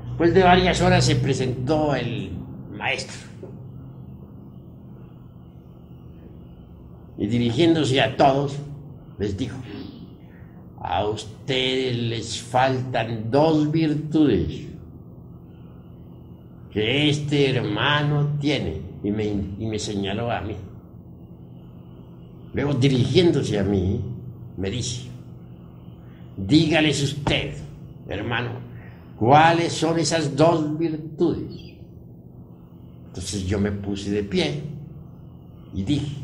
Speaker 1: después de varias horas, se presentó el maestro. Y dirigiéndose a todos, les dijo, a ustedes les faltan dos virtudes que este hermano tiene, y me señaló a mí. Luego, dirigiéndose a mí, me dice, dígales usted, hermano, ¿cuáles son esas dos virtudes? Entonces yo me puse de pie y dije,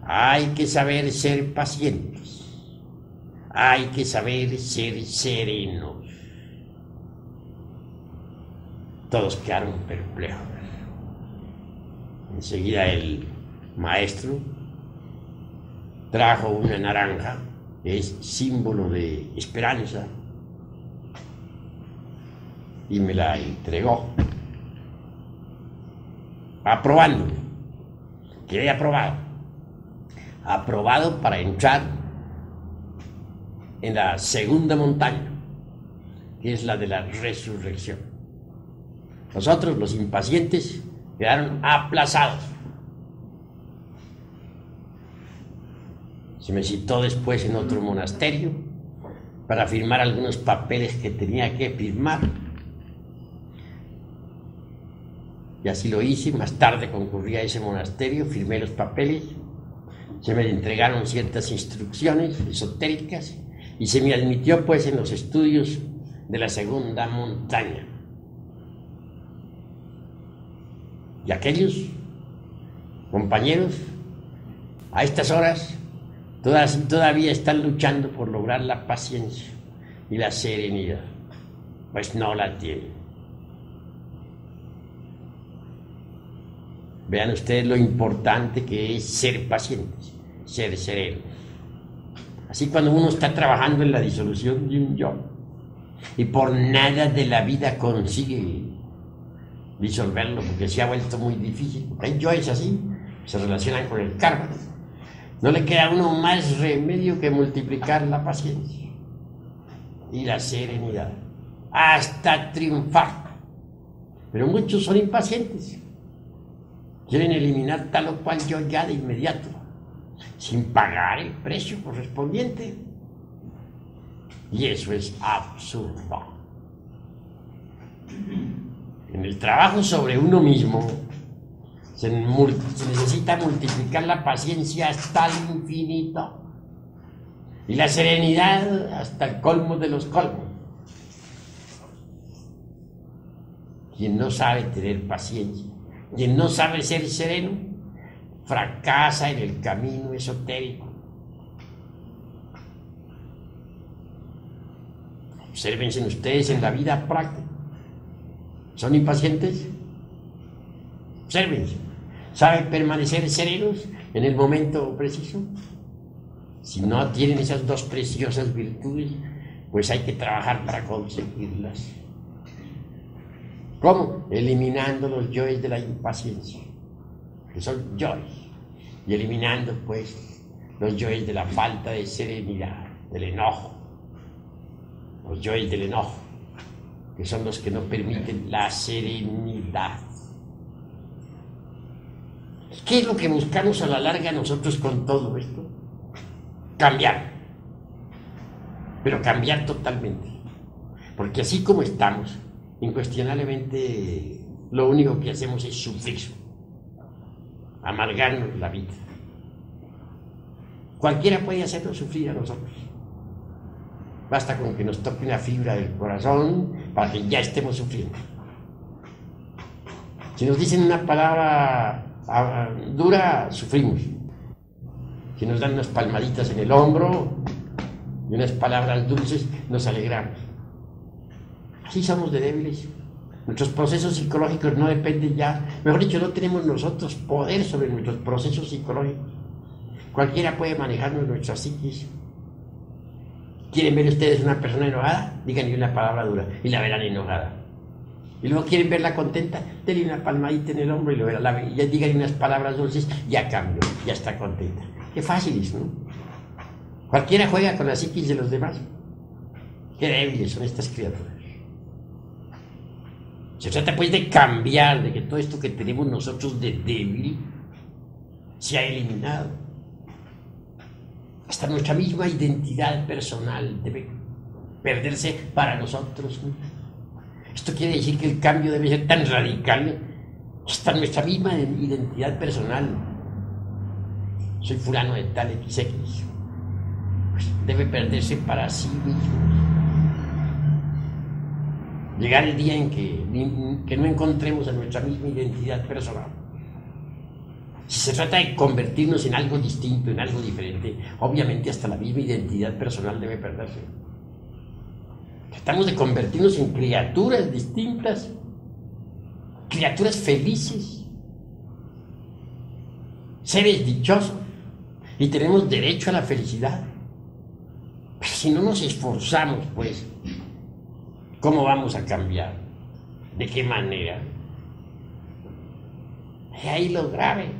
Speaker 1: hay que saber ser pacientes, hay que saber ser serenos. Todos quedaron perplejos. Enseguida el maestro trajo una naranja, que es símbolo de esperanza, y me la entregó, aprobándome. Quedé aprobado para entrar en la segunda montaña, que es la de la resurrección. Nosotros, los impacientes, quedaron aplazados. Se me citó después en otro monasterio para firmar algunos papeles que tenía que firmar. Y así lo hice. Más tarde concurrí a ese monasterio, firmé los papeles, se me entregaron ciertas instrucciones esotéricas y se me admitió pues en los estudios de la segunda montaña. Y aquellos compañeros a estas horas todavía están luchando por lograr la paciencia y la serenidad, pues no la tienen. Vean ustedes lo importante que es ser pacientes, ser serenos. Así cuando uno está trabajando en la disolución de un yo y por nada de la vida consigue disolverlo porque se ha vuelto muy difícil, porque hay yoes así, se relacionan con el karma, no le queda a uno más remedio que multiplicar la paciencia y la serenidad hasta triunfar. Pero muchos son impacientes, quieren eliminar tal o cual yo ya de inmediato, sin pagar el precio correspondiente. Y eso es absurdo. En el trabajo sobre uno mismo se necesita multiplicar la paciencia hasta el infinito y la serenidad hasta el colmo de los colmos. Quien no sabe tener paciencia, quien no sabe ser sereno, fracasa en el camino esotérico. Obsérvense ustedes en la vida práctica. ¿Son impacientes? Obsérvense. ¿Saben permanecer serenos en el momento preciso? Si no tienen esas dos preciosas virtudes, pues hay que trabajar para conseguirlas. ¿Cómo? Eliminando los yoes de la impaciencia, que son yoes, y eliminando pues los yoes de la falta de serenidad, del enojo, los yoes del enojo, que son los que no permiten la serenidad. ¿Qué es lo que buscamos a la larga nosotros con todo esto? Cambiar, pero cambiar totalmente, porque así como estamos, incuestionablemente lo único que hacemos es sufrir, amargarnos la vida. Cualquiera puede hacernos sufrir a nosotros. Basta con que nos toque una fibra del corazón para que ya estemos sufriendo. Si nos dicen una palabra dura, sufrimos. Si nos dan unas palmaditas en el hombro y unas palabras dulces, nos alegramos. Así somos de débiles. Nuestros procesos psicológicos no dependen ya, mejor dicho, no tenemos nosotros poder sobre nuestros procesos psicológicos. Cualquiera puede manejarnos nuestra psiquis. ¿Quieren ver ustedes una persona enojada? Díganle una palabra dura y la verán enojada. Y luego quieren verla contenta, denle una palmadita en el hombro y lo verán, y díganle unas palabras dulces, ya cambió, ya está contenta. Qué fácil es, ¿no? Cualquiera juega con la psiquis de los demás. Qué débiles son estas criaturas. Se trata pues de cambiar, de que todo esto que tenemos nosotros de débil se ha eliminado. Hasta nuestra misma identidad personal debe perderse para nosotros, ¿no? Esto quiere decir que el cambio debe ser tan radical, hasta nuestra misma identidad personal. Soy fulano de tal XX. Pues debe perderse para sí mismo. Llegar el día en que no encontremos a nuestra misma identidad personal. Si se trata de convertirnos en algo distinto, en algo diferente, obviamente hasta la misma identidad personal debe perderse. Tratamos de convertirnos en criaturas distintas, criaturas felices, seres dichosos, y tenemos derecho a la felicidad. Pero si no nos esforzamos, pues, ¿cómo vamos a cambiar? ¿De qué manera? Y ahí lo grave.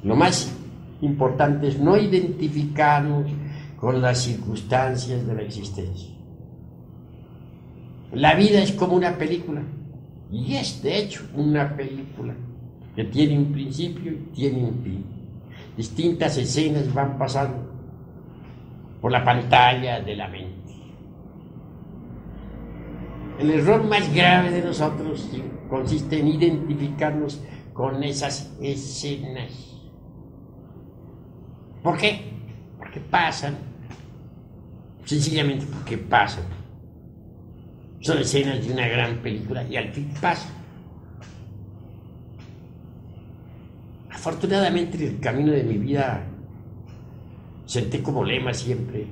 Speaker 1: Lo más importante es no identificarnos con las circunstancias de la existencia. La vida es como una película, y es de hecho una película que tiene un principio y tiene un fin. Distintas escenas van pasando por la pantalla de la mente. El error más grave de nosotros consiste en identificarnos con esas escenas. ¿Por qué? Porque pasan. Sencillamente porque pasan. Son escenas de una gran película y al fin pasan. Afortunadamente en el camino de mi vida senté como lema siempre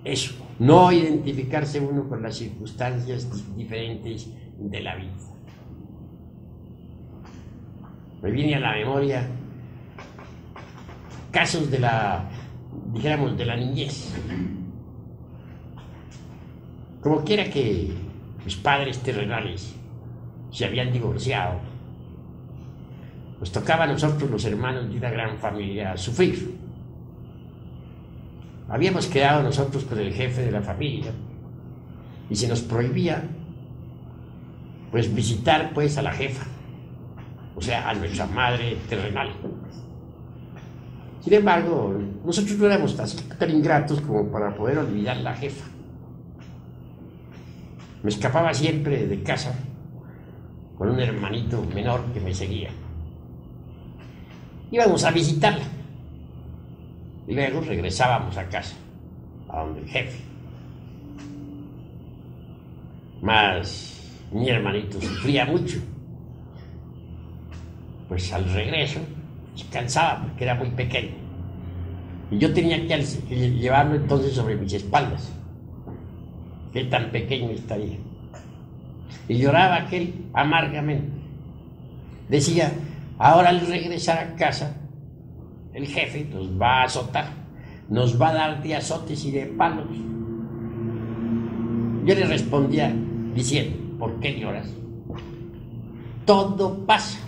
Speaker 1: eso, no identificarse uno con las circunstancias diferentes de la vida. Me viene a la memoria casos de la, dijéramos, de la niñez. Como quiera que mis padres terrenales se habían divorciado, nos tocaba a nosotros, los hermanos de una gran familia, sufrir. Habíamos quedado nosotros con el jefe de la familia y se nos prohibía pues visitar pues a la jefa, o sea, a nuestra madre terrenal. Sin embargo, nosotros no éramos tan ingratos como para poder olvidar la jefa. Me escapaba siempre de casa con un hermanito menor que me seguía. Íbamos a visitarla y luego regresábamos a casa, a donde el jefe. Mas mi hermanito sufría mucho, pues al regreso se cansaba porque era muy pequeño y yo tenía que llevarlo entonces sobre mis espaldas. Qué tan pequeño estaría. Y lloraba aquel amargamente. Decía, ahora al regresar a casa, el jefe nos va a azotar, nos va a dar de azotes y de palos. Yo le respondía diciendo, ¿por qué lloras? Todo pasa.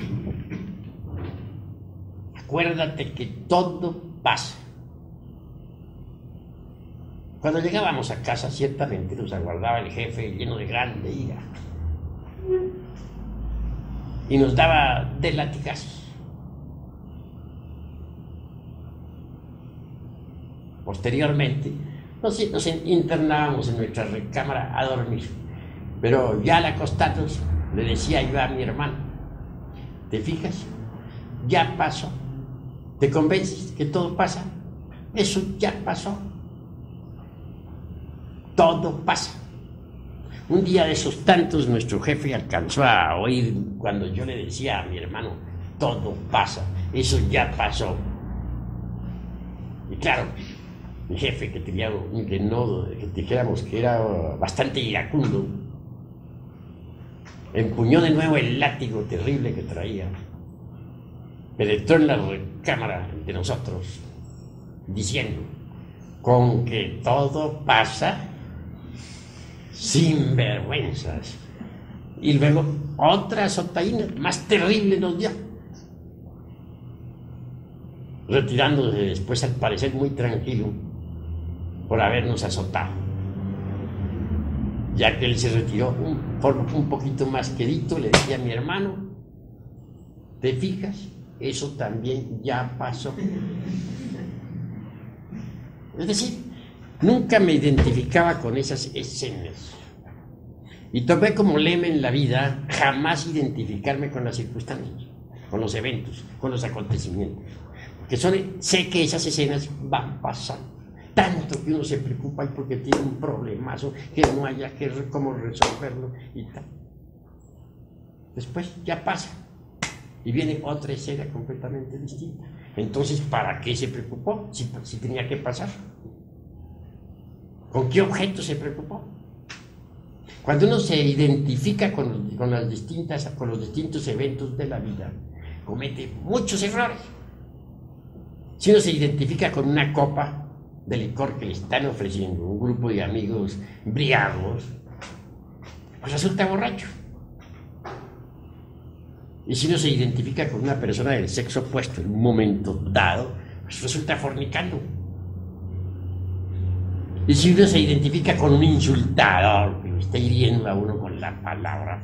Speaker 1: Acuérdate que todo pasa. Cuando llegábamos a casa, ciertamente nos aguardaba el jefe lleno de grande ira y nos daba de latigazos. Posteriormente, nos internábamos en nuestra recámara a dormir, pero ya al acostarnos le decía yo a mi hermano, ¿te fijas? Ya pasó. ¿Te convences que todo pasa? Eso ya pasó. Todo pasa. Un día de esos tantos, nuestro jefe alcanzó a oír cuando yo le decía a mi hermano, todo pasa, eso ya pasó. Y claro, mi jefe, que dijéramos que era bastante iracundo, empuñó de nuevo el látigo terrible que traía, penetró en la recámara de nosotros, diciendo, con que todo pasa, sin vergüenzas. Y luego otra azotaína más terrible nos dio, retirándose después, al parecer muy tranquilo, por habernos azotado. Ya que él se retiró un poquito más quedito, le decía a mi hermano, ¿te fijas? Eso también ya pasó. Es decir, nunca me identificaba con esas escenas. Y tomé como lema en la vida jamás identificarme con las circunstancias, con los eventos, con los acontecimientos. Porque sé que esas escenas van pasando. Tanto que uno se preocupa y porque tiene un problemazo que no haya cómo resolverlo y tal. Después ya pasa y viene otra escena completamente distinta. Entonces, ¿para qué se preocupó si tenía que pasar? ¿Con qué objeto se preocupó? Cuando uno se identifica con los distintos eventos de la vida, comete muchos errores. Si uno se identifica con una copa de licor que le están ofreciendo un grupo de amigos briagos, pues resulta borracho. Y si uno se identifica con una persona del sexo opuesto en un momento dado, pues resulta fornicando. Y si uno se identifica con un insultador que lo está hiriendo a uno con la palabra,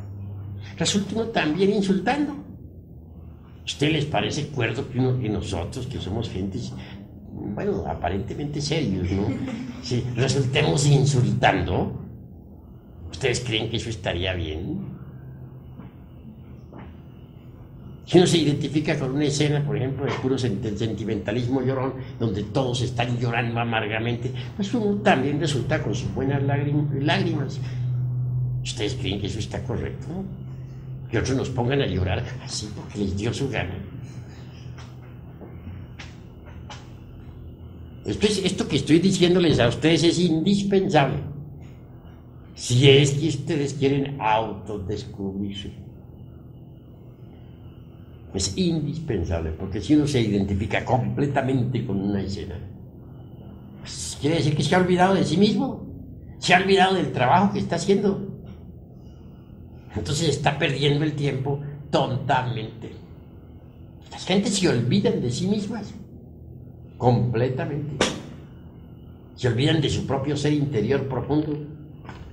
Speaker 1: resulta uno también insultando. ¿A ustedes les parece cuerdo que nosotros, que somos gentes, bueno, aparentemente serios, ¿no? Si resultemos insultando, ¿ustedes creen que eso estaría bien? Si uno se identifica con una escena, por ejemplo, de puro sentimentalismo llorón, donde todos están llorando amargamente, pues uno también resulta con sus buenas lágrimas. ¿Ustedes creen que eso está correcto? Que otros nos pongan a llorar así porque les dio su gana. Esto que estoy diciéndoles a ustedes es indispensable si es que ustedes quieren autodescubrirse. Es indispensable, porque si uno se identifica completamente con una escena, pues quiere decir que se ha olvidado de sí mismo, se ha olvidado del trabajo que está haciendo. Entonces está perdiendo el tiempo tontamente. Las gentes se olvidan de sí mismas, completamente. Se olvidan de su propio ser interior profundo,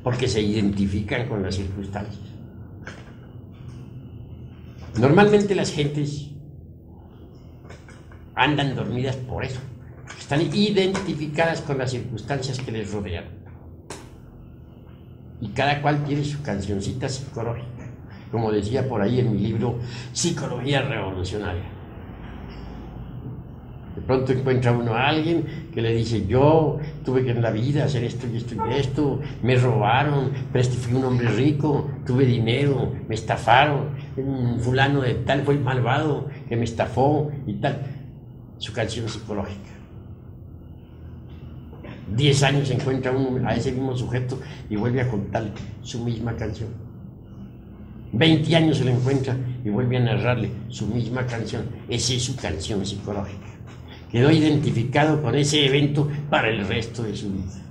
Speaker 1: porque se identifican con las circunstancias. Normalmente las gentes andan dormidas por eso. Están identificadas con las circunstancias que les rodean. Y cada cual tiene su cancioncita psicológica, como decía por ahí en mi libro Psicología Revolucionaria. De pronto encuentra uno a alguien que le dice: yo tuve que en la vida hacer esto y esto y esto, me robaron, pero fui un hombre rico, tuve dinero, me estafaron, fulano de tal fue el malvado que me estafó y tal. Su canción psicológica. 10 años encuentra uno a ese mismo sujeto y vuelve a contarle su misma canción. 20 años se lo encuentra y vuelve a narrarle su misma canción. Esa es su canción psicológica. Quedó identificado con ese evento para el resto de su vida.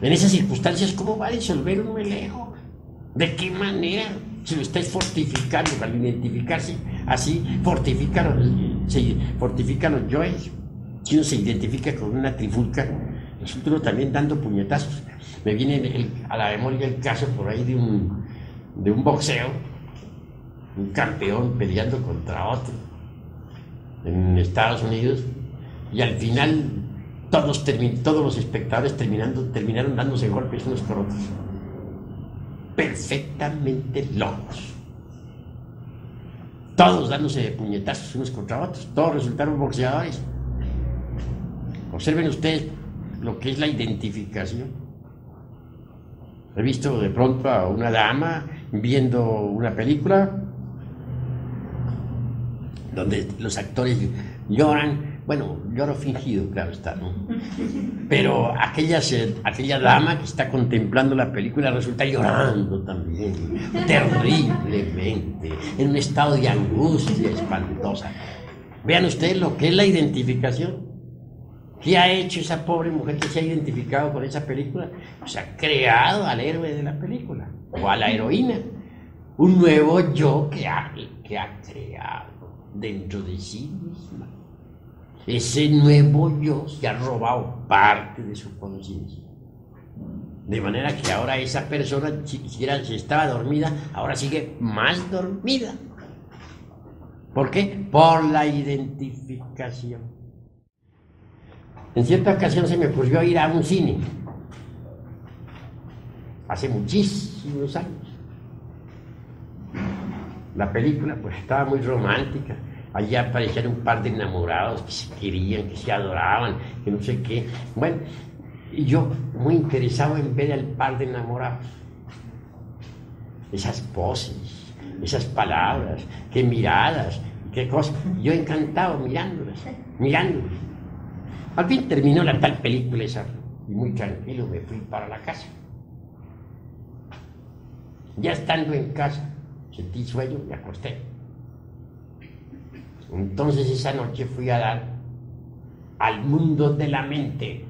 Speaker 1: En esas circunstancias, ¿cómo va a disolver un melejo? ¿De qué manera? Si lo estáis fortificando, al identificarse así, fortifican los yoes. Si uno se identifica con una trifulca, resulta uno también dando puñetazos. Me viene a la memoria el caso por ahí de un boxeo, un campeón peleando contra otro en Estados Unidos, y al final todos los espectadores terminaron dándose golpes unos con otros, perfectamente locos, todos dándose de puñetazos unos contra otros, todos resultaron boxeadores. Observen ustedes lo que es la identificación. He visto de pronto a una dama viendo una película donde los actores lloran, bueno, lloro fingido, claro está, ¿no? Pero aquella dama que está contemplando la película resulta llorando también, terriblemente, en un estado de angustia espantosa. Vean ustedes lo que es la identificación. ¿Qué ha hecho esa pobre mujer que se ha identificado con esa película? Pues ha creado al héroe de la película, o a la heroína, un nuevo yo que ha creado dentro de sí misma. Ese nuevo yo se ha robado parte de su conciencia. De manera que ahora esa persona, si estaba dormida, ahora sigue más dormida. ¿Por qué? Por la identificación. En cierta ocasión se me ocurrió ir a un cine, hace muchísimos años. La película pues estaba muy romántica, allí aparecían un par de enamorados que se querían, que se adoraban, que no sé qué. Bueno, y yo muy interesado en ver al par de enamorados, esas poses, esas palabras, qué miradas, qué cosas. Yo encantado mirándolas. Al fin terminó la tal película esa y muy tranquilo me fui para la casa. Ya estando en casa, sentí sueño y me acosté. Entonces esa noche fui a dar al mundo de la mente.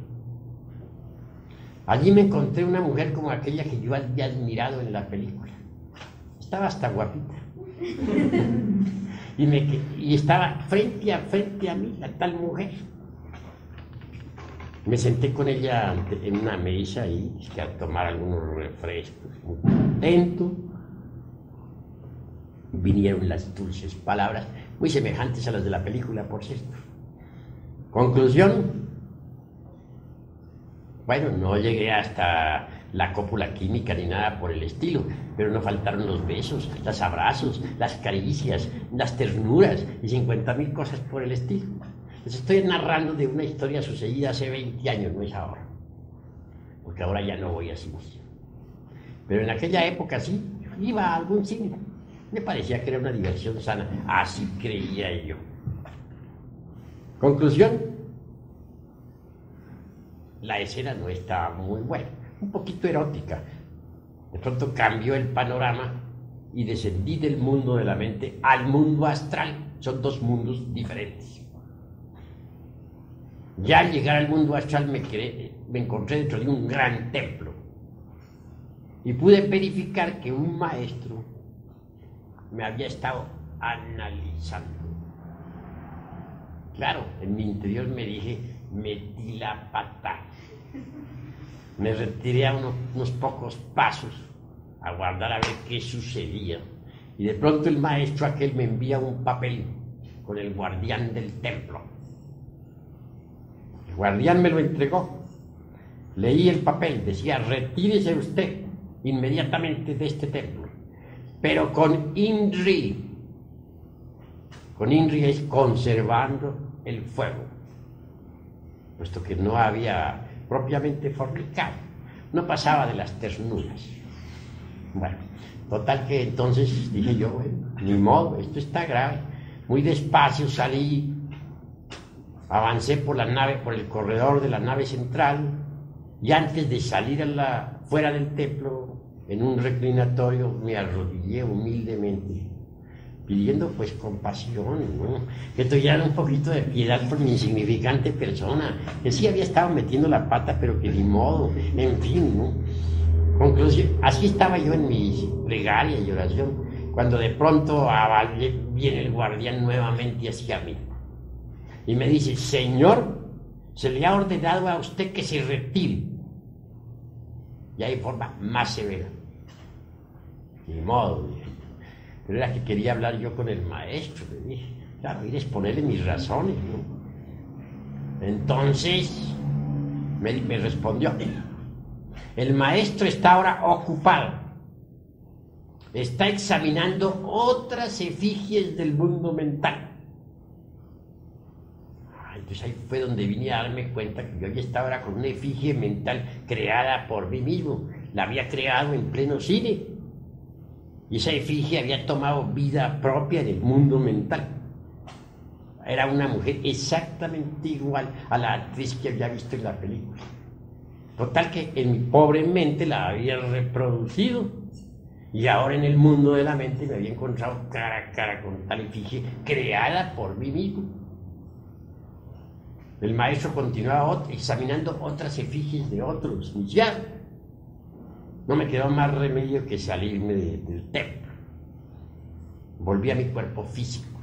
Speaker 1: Allí me encontré una mujer como aquella que yo había admirado en la película. Estaba hasta guapita. Y estaba frente a mí, la tal mujer. Me senté con ella en una mesa ahí a tomar algunos refrescos, muy contento. Vinieron las dulces palabras, muy semejantes a las de la película, por cierto. Conclusión. Bueno, no llegué hasta la cópula química ni nada por el estilo, pero no faltaron los besos, los abrazos, las caricias, las ternuras y 50.000 cosas por el estilo. Les estoy narrando de una historia sucedida hace 20 años, no es ahora, porque ahora ya no voy a cine. Pero en aquella época sí, iba a algún cine. Me parecía que era una diversión sana, así creía yo. Conclusión, la escena no estaba muy buena, un poquito erótica. De pronto cambió el panorama y descendí del mundo de la mente al mundo astral. Son dos mundos diferentes. Ya al llegar al mundo astral me encontré dentro de un gran templo y pude verificar que un maestro me había estado analizando. Claro, en mi interior me dije, metí la pata. Me retiré a unos pocos pasos a guardar a ver qué sucedía. Y de pronto el maestro aquel me envía un papel con el guardián del templo. El guardián me lo entregó. Leí el papel, decía, retírese usted inmediatamente de este templo, pero con INRI. Con INRI es conservando el fuego, puesto que no había propiamente fornicado, no pasaba de las ternuras. Bueno, total que entonces dije yo, bueno, ni modo, esto está grave. Muy despacio salí, avancé por la nave, por el corredor de la nave central, y antes de salir fuera del templo, en un reclinatorio, me arrodillé humildemente, pidiendo pues compasión, ¿no? Que tuvieran un poquito de piedad por mi insignificante persona, que sí había estado metiendo la pata, pero que ni modo, en fin, ¿no? Conclusión, así estaba yo en mi plegaria y oración, cuando de pronto viene el guardián nuevamente hacia mí y me dice, señor, se le ha ordenado a usted que se retire. Ya de forma más severa. Ni modo, dije. Pero era que quería hablar yo con el maestro, le dije. Claro, ir a exponerle mis razones, ¿no? Entonces, me respondió, el maestro está ahora ocupado. Está examinando otras efigies del mundo mental. Entonces ahí fue donde vine a darme cuenta que yo ya estaba ahora con una efigie mental creada por mí mismo. La había creado en pleno cine. Y esa efigie había tomado vida propia en el mundo mental. Era una mujer exactamente igual a la actriz que había visto en la película. Total que en mi pobre mente la había reproducido. Y ahora en el mundo de la mente me había encontrado cara a cara con tal efigie creada por mí mismo. El maestro continuaba examinando otras efigies de otros. Y ya no me quedó más remedio que salirme del templo. Volví a mi cuerpo físico.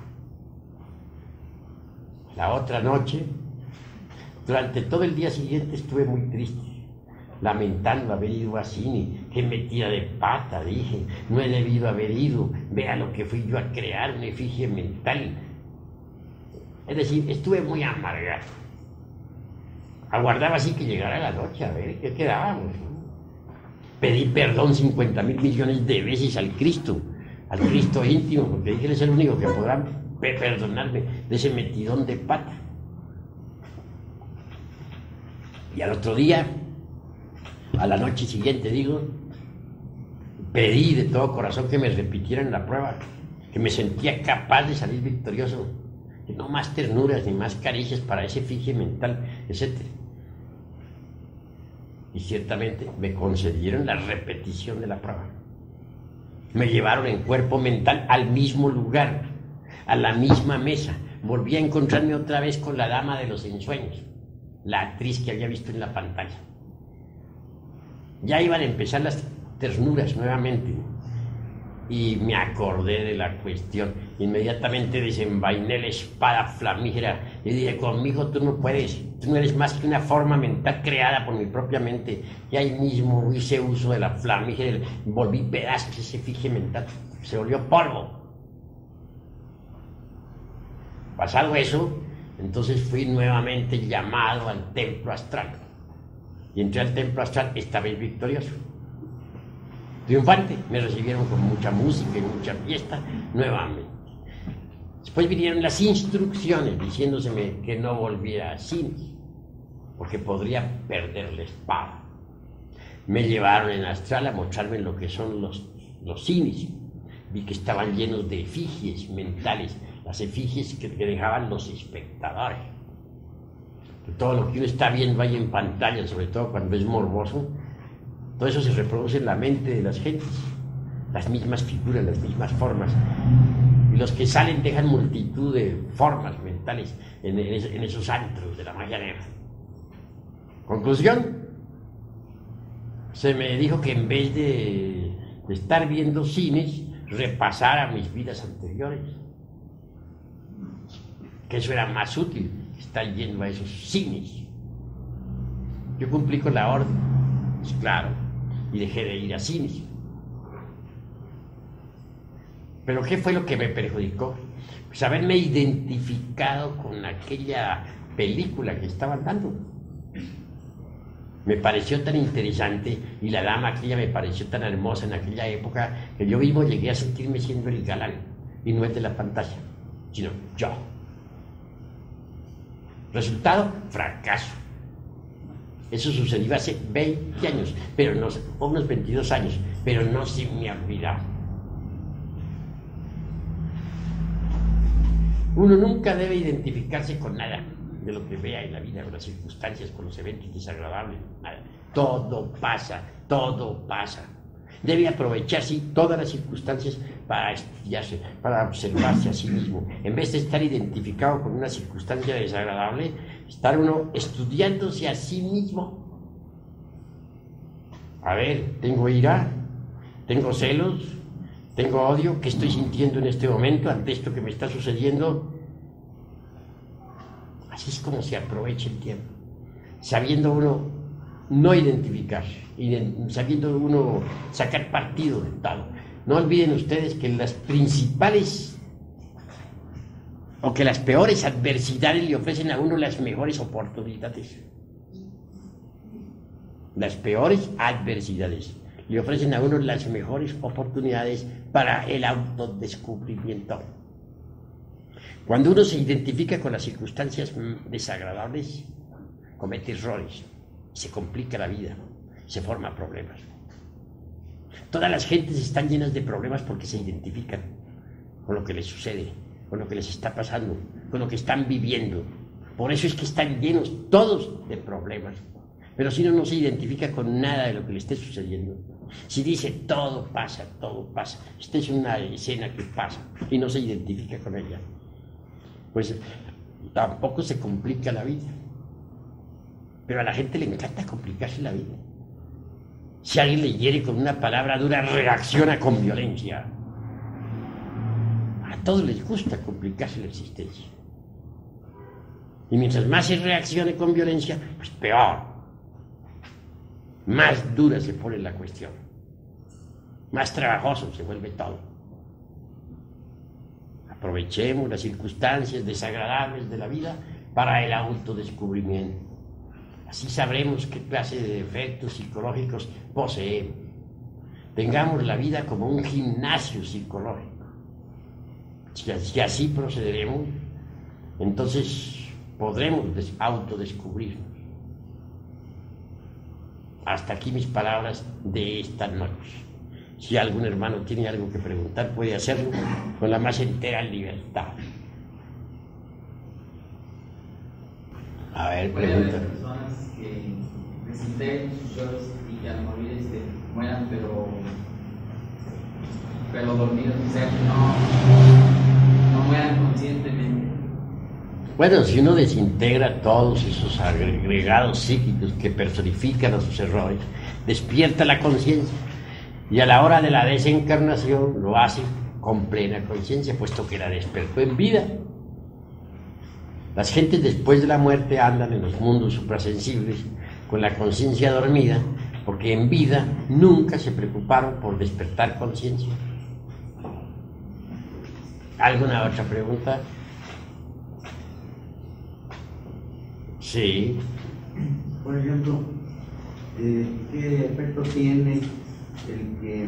Speaker 1: La otra noche, durante todo el día siguiente estuve muy triste, lamentando haber ido a cine. Qué metida de pata, dije, no he debido haber ido. Vea lo que fui yo a crear, una efigie mental. Es decir, estuve muy amargado. Aguardaba así que llegara la noche, a ver qué quedábamos. Pedí perdón 50.000 millones de veces al Cristo íntimo, porque dije, él es el único que podrá perdonarme de ese metidón de pata. Y al otro día, a la noche siguiente, pedí de todo corazón que me repitieran la prueba, que me sentía capaz de salir victorioso, que no más ternuras ni más caricias para ese efigie mental, etc. Y ciertamente me concedieron la repetición de la prueba. Me llevaron en cuerpo mental al mismo lugar, a la misma mesa. Volví a encontrarme otra vez con la dama de los ensueños, la actriz que había visto en la pantalla. Ya iban a empezar las ternuras nuevamente y me acordé de la cuestión. Inmediatamente desenvainé la espada flamígera y dije, conmigo tú no puedes, tú no eres más que una forma mental creada por mi propia mente. Y ahí mismo hice uso de la flamígera, volví pedazos ese efigie mental, se volvió polvo. Pasado eso, entonces fui nuevamente llamado al templo astral. Y entré al templo astral, esta vez victorioso. Triunfante, me recibieron con mucha música y mucha fiesta nuevamente. Después vinieron las instrucciones diciéndoseme que no volviera a cine, porque podría perder la espada. Me llevaron en astral a mostrarme lo que son los cines. Vi que estaban llenos de efigies mentales, las efigies que dejaban los espectadores. Todo lo que uno está viendo ahí en pantalla, sobre todo cuando es morboso, todo eso se reproduce en la mente de las gentes. las mismas figuras, las mismas formas. Y los que salen dejan multitud de formas mentales en esos antros de la magia negra. Conclusión, se me dijo que en vez de estar viendo cines, repasara mis vidas anteriores. Que eso era más útil que estar yendo a esos cines. Yo cumplí con la orden, pues claro, y dejé de ir a cines. ¿Pero qué fue lo que me perjudicó? Pues haberme identificado con aquella película que estaban dando. Me pareció tan interesante y la dama aquella me pareció tan hermosa en aquella época que yo mismo llegué a sentirme siendo el galán, y no el de la pantalla, sino yo. Resultado, fracaso. Eso sucedió hace 20 años, pero no, unos 22 años, pero no se me ha olvidado. Uno nunca debe identificarse con nada de lo que vea en la vida, con las circunstancias, con los eventos desagradables, nada. Todo pasa, todo pasa. Debe aprovecharse todas las circunstancias para estudiarse, para observarse a sí mismo. En vez de estar identificado con una circunstancia desagradable, estar uno estudiándose a sí mismo. A ver, tengo ira, tengo celos, tengo odio, ¿qué estoy sintiendo en este momento ante esto que me está sucediendo? Así es como se aprovecha el tiempo, sabiendo uno no identificar, sabiendo uno sacar partido de todo. No olviden ustedes que las principales o que las peores adversidades le ofrecen a uno las mejores oportunidades. Las peores adversidades le ofrecen a uno las mejores oportunidades para el autodescubrimiento. Cuando uno se identifica con las circunstancias desagradables, comete errores, se complica la vida, se forman problemas. Todas las gentes están llenas de problemas porque se identifican con lo que les sucede, con lo que les está pasando, con lo que están viviendo. Por eso es que están llenos todos de problemas. Pero si uno no se identifica con nada de lo que le esté sucediendo, si dice todo pasa, esta es una escena que pasa y no se identifica con ella, pues tampoco se complica la vida. Pero a la gente le encanta complicarse la vida. Si alguien le hiere con una palabra dura, reacciona con violencia. A todos les gusta complicarse la existencia. Y mientras más se reaccione con violencia, pues peor. Más dura se pone la cuestión. Más trabajoso se vuelve todo. Aprovechemos las circunstancias desagradables de la vida para el autodescubrimiento. Así sabremos qué clase de defectos psicológicos poseemos. Tengamos la vida como un gimnasio psicológico. Si así procederemos, entonces podremos autodescubrirnos. Hasta aquí mis palabras de esta noche. Si algún hermano tiene algo que preguntar, puede hacerlo con la más entera libertad. A ver, pregunta.
Speaker 2: Que desintegren sus yoes y que al morir mueran, pero dormidos, o sea, que no mueran conscientemente.
Speaker 1: Bueno, si uno desintegra todos esos agregados psíquicos que personifican a sus errores, despierta la conciencia y a la hora de la desencarnación lo hace con plena conciencia, puesto que la despertó en vida. Las gentes después de la muerte andan en los mundos suprasensibles con la conciencia dormida, porque en vida nunca se preocuparon por despertar conciencia. ¿Alguna otra pregunta? Sí.
Speaker 3: Por ejemplo, ¿qué efecto tiene el que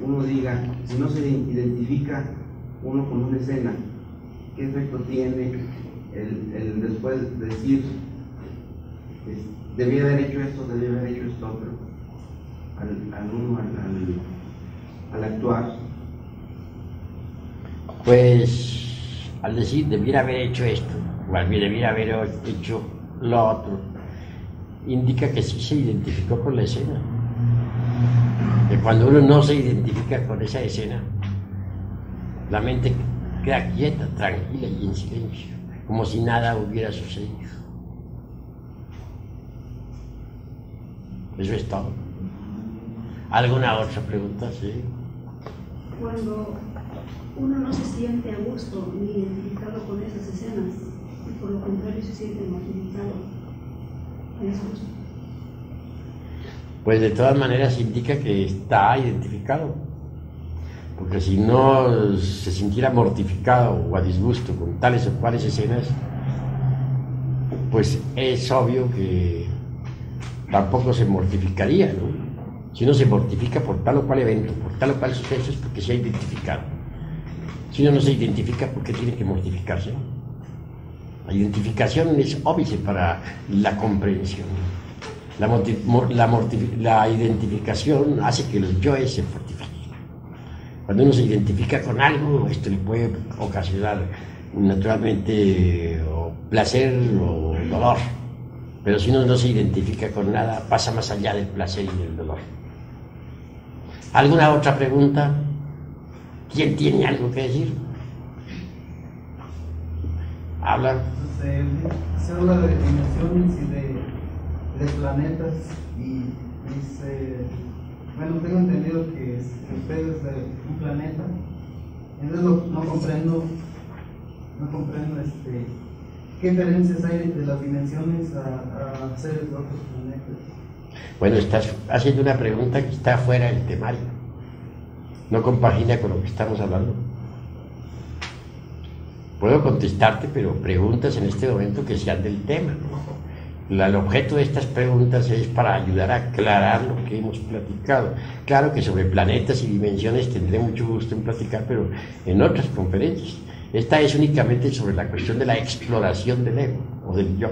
Speaker 3: uno diga, si no se identifica uno con una escena, qué efecto tiene el después decir, debía haber hecho esto otro, al actuar?
Speaker 1: Pues al decir debiera haber hecho esto, o debiera haber hecho lo otro, indica que sí se identificó con la escena. Que cuando uno no se identifica con esa escena, la mente queda quieta, tranquila y en silencio, como si nada hubiera sucedido. Eso es todo. ¿Alguna otra pregunta? Sí.
Speaker 4: Cuando uno no se siente a gusto ni identificado con esas escenas, y por lo contrario se siente mortificado, ¿es justo?
Speaker 1: Pues de todas maneras indica que está identificado, porque si no se sintiera mortificado o a disgusto con tales o cuales escenas, pues es obvio que tampoco se mortificaría, ¿no? Si uno se mortifica por tal o cual evento, por tal o cual suceso, es porque se ha identificado. Si uno no se identifica, ¿por qué tiene que mortificarse? La identificación es óbice para la comprensión. La identificación hace que los yoes se fortifiquen. Cuando uno se identifica con algo, esto le puede ocasionar naturalmente o placer o dolor. Pero si uno no se identifica con nada, pasa más allá del placer y del dolor. ¿Alguna otra pregunta? ¿Quién tiene algo que decir? Habla.
Speaker 5: Se habla de dimensiones y de planetas y dice, bueno, tengo entendido que usted es de un planeta, entonces no comprendo qué diferencias hay entre las dimensiones a seres de otros planetas.
Speaker 1: Bueno, estás haciendo una pregunta que está fuera del temario, no compagina con lo que estamos hablando. Puedo contestarte, pero preguntas en este momento que sean del tema. El objeto de estas preguntas es para ayudar a aclarar lo que hemos platicado. Claro que sobre planetas y dimensiones tendré mucho gusto en platicar, pero en otras conferencias. Esta es únicamente sobre la cuestión de la exploración del ego o del yo.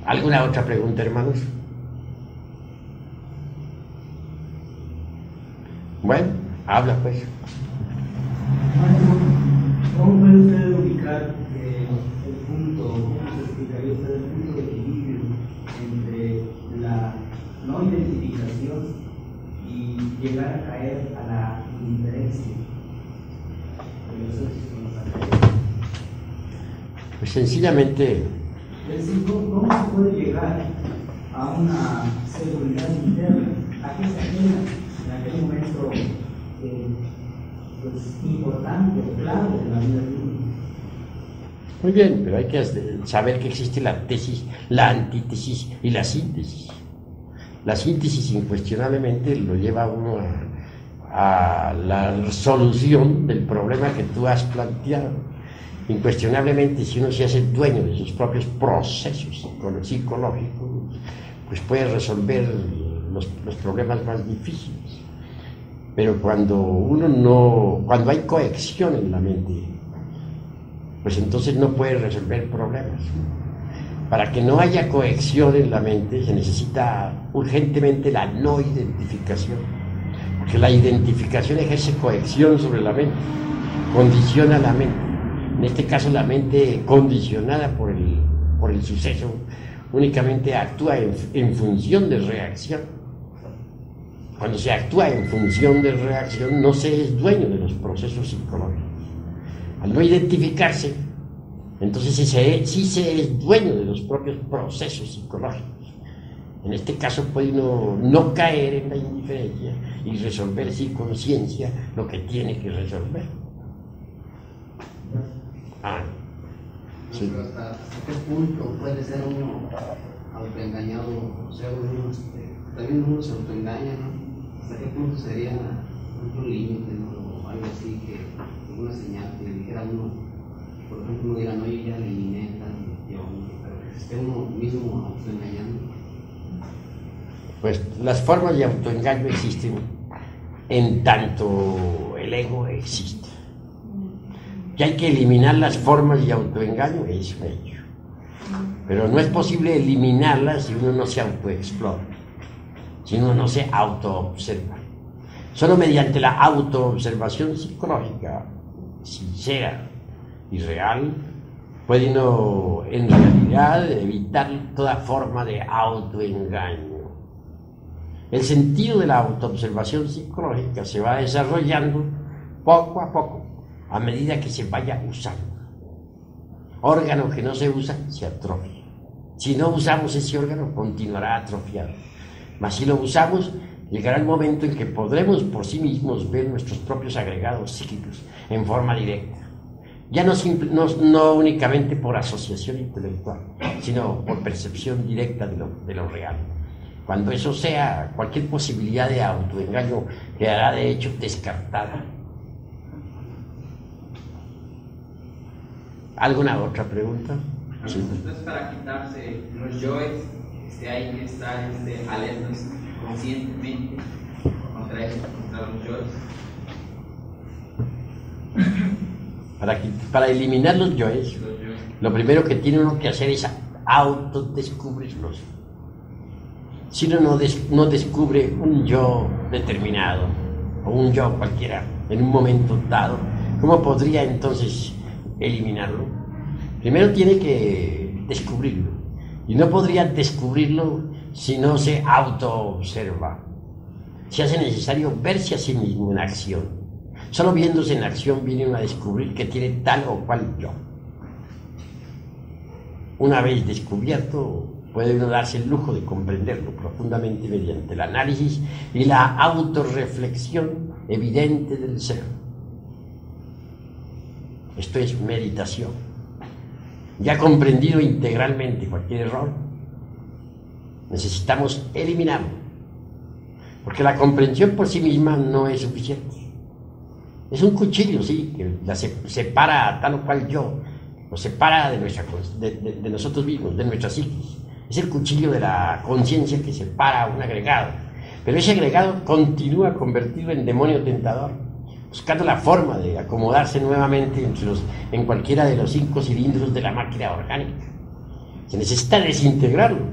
Speaker 1: ¿Alguna otra pregunta, hermanos? Bueno, habla pues.
Speaker 5: ¿Cómo puede usted ubicar el punto, cómo se explicaría usted el punto de equilibrio entre la no identificación y llegar a caer a la indiferencia?
Speaker 1: Pues sencillamente,
Speaker 5: es decir, ¿cómo se puede llegar a una seguridad interna? ¿A qué se genera en aquel momento pues, importante o clave de la vida de uno?
Speaker 1: muy bien, pero hay que saber que existe la tesis, la antítesis y la síntesis. La síntesis incuestionablemente lo lleva a uno a la solución del problema que tú has planteado. Incuestionablemente, si uno se hace dueño de sus propios procesos psicológicos, pues puede resolver los problemas más difíciles. Pero cuando hay cohesión en la mente, pues entonces no puede resolver problemas. Para que no haya cohesión en la mente, se necesita urgentemente la no identificación. Porque la identificación ejerce cohesión sobre la mente, condiciona la mente. En este caso, la mente condicionada por el suceso únicamente actúa en función de reacción. Cuando se actúa en función de reacción, no se es dueño de los procesos psicológicos. Al no identificarse, entonces sí se es dueño de los propios procesos psicológicos. En este caso puede uno no caer en la indiferencia y resolver sin conciencia lo que tiene que resolver.
Speaker 2: Sí. Pero hasta qué punto puede ser uno autoengañado, o sea, también uno se autoengaña, ¿no? ¿Hasta qué punto sería un límite, ¿no? O algo así, que una señal que dijera uno, por ejemplo, uno diga, no, yo ya eliminé tal, pero que esté uno mismo autoengañando?
Speaker 1: Pues las formas de autoengaño existen en tanto el ego existe. Que hay que eliminar las formas de autoengaño es un hecho. Pero no es posible eliminarlas si uno no se autoexplora, si uno no se autoobserva. Solo mediante la autoobservación psicológica, sincera y real, puede uno en realidad evitar toda forma de autoengaño. El sentido de la autoobservación psicológica se va desarrollando poco a poco, a medida que se vaya usando. Órgano que no se usa, se atrofia. Si no usamos ese órgano, continuará atrofiado. Mas si lo usamos, llegará el momento en que podremos por sí mismos ver nuestros propios agregados psíquicos en forma directa. Ya no únicamente por asociación intelectual, sino por percepción directa de lo real. Cuando eso sea, cualquier posibilidad de autoengaño quedará de hecho descartada. ¿Alguna otra pregunta?
Speaker 6: Sí. Entonces, para quitarse los yoes, hay que estar alertas conscientemente contra los yoes.
Speaker 1: Para eliminar los yoes, lo primero que tiene uno que hacer es autodescubrirlos. Si uno no descubre un yo determinado o un yo cualquiera en un momento dado, ¿cómo podría entonces eliminarlo? Primero tiene que descubrirlo, y no podría descubrirlo si no se autoobserva. Se hace necesario verse a sí mismo en acción. Solo viéndose en acción viene uno a descubrir que tiene tal o cual yo. Una vez descubierto, puede uno darse el lujo de comprenderlo profundamente mediante el análisis y la autorreflexión evidente del ser. Esto es meditación. Ya comprendido integralmente cualquier error, necesitamos eliminarlo, porque la comprensión por sí misma no es suficiente. Es un cuchillo, sí, que la separa a tal o cual yo, lo separa de nosotros mismos, de nuestra psiquis. Es el cuchillo de la conciencia que separa un agregado, pero ese agregado continúa convertido en demonio tentador, buscando la forma de acomodarse nuevamente en cualquiera de los 5 cilindros de la máquina orgánica. Se necesita desintegrarlo.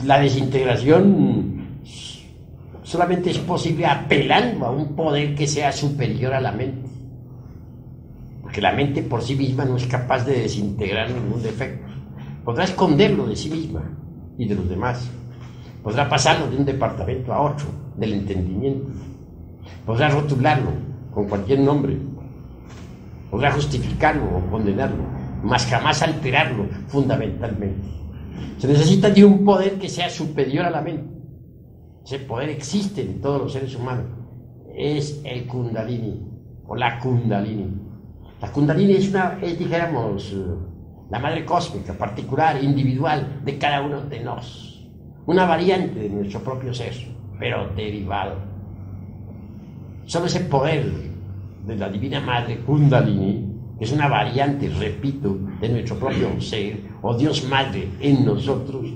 Speaker 1: La desintegración solamente es posible apelando a un poder que sea superior a la mente, porque la mente por sí misma no es capaz de desintegrar ningún defecto. Podrá esconderlo de sí misma y de los demás, podrá pasarlo de un departamento a otro del entendimiento, podrá rotularlo con cualquier nombre, podrá justificarlo o condenarlo, mas jamás alterarlo fundamentalmente. Se necesita de un poder que sea superior a la mente. Ese poder existe en todos los seres humanos. Es el Kundalini o la Kundalini. La Kundalini es dijéramos, la madre cósmica, particular, individual de cada uno de nosotros. Una variante de nuestro propio ser, pero derivado. Solo ese poder de la Divina Madre Kundalini, que es una variante, repito, de nuestro propio ser, o Dios Madre en nosotros,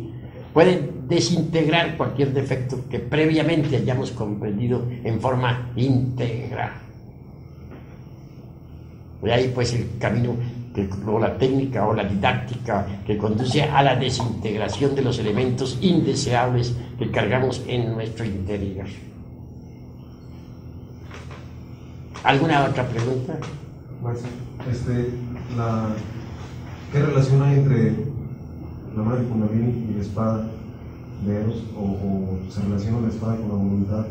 Speaker 1: puede desintegrar cualquier defecto que previamente hayamos comprendido en forma íntegra. De ahí pues el camino o la técnica o la didáctica que conduce a la desintegración de los elementos indeseables que cargamos en nuestro interior. ¿Alguna otra pregunta?
Speaker 7: Pues, ¿qué relación hay entre la madre Kundalini y la espada de Eros? ¿O se relaciona la espada con la voluntad?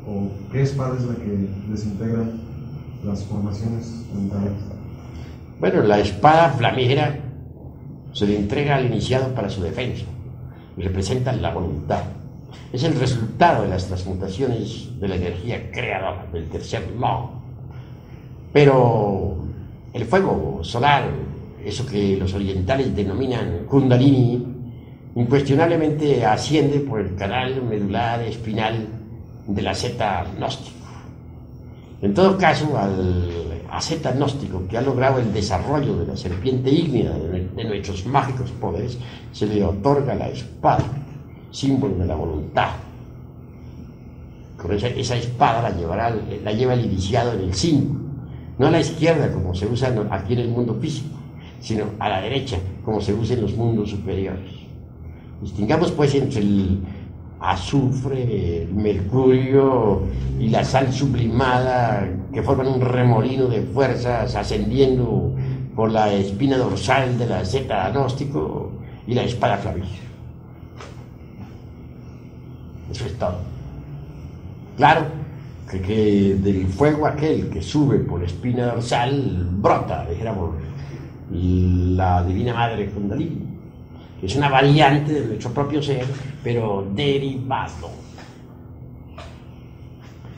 Speaker 7: ¿O qué espada es la que desintegra las formaciones mentales?
Speaker 1: Bueno, la espada flamígera se le entrega al iniciado para su defensa y representa la voluntad. Es el resultado de las transmutaciones de la energía creadora del tercer law. Pero el fuego solar, eso que los orientales denominan Kundalini, incuestionablemente asciende por el canal medular espinal de la zeta gnóstico. En todo caso, al asceta gnóstico que ha logrado el desarrollo de la serpiente ígnea de nuestros mágicos poderes, se le otorga la espada, símbolo de la voluntad. Con esa espada la lleva el iniciado en el 5, no a la izquierda como se usa aquí en el mundo físico, sino a la derecha como se usa en los mundos superiores. Distingamos pues entre el azufre, el mercurio y la sal sublimada que forman un remolino de fuerzas ascendiendo por la espina dorsal de la zeta gnóstico y la espada flamígera. Eso es todo. Claro, que del fuego aquel que sube por la espina dorsal brota, dijéramos, la Divina Madre Kundalini, que es una variante de nuestro propio ser, pero derivado.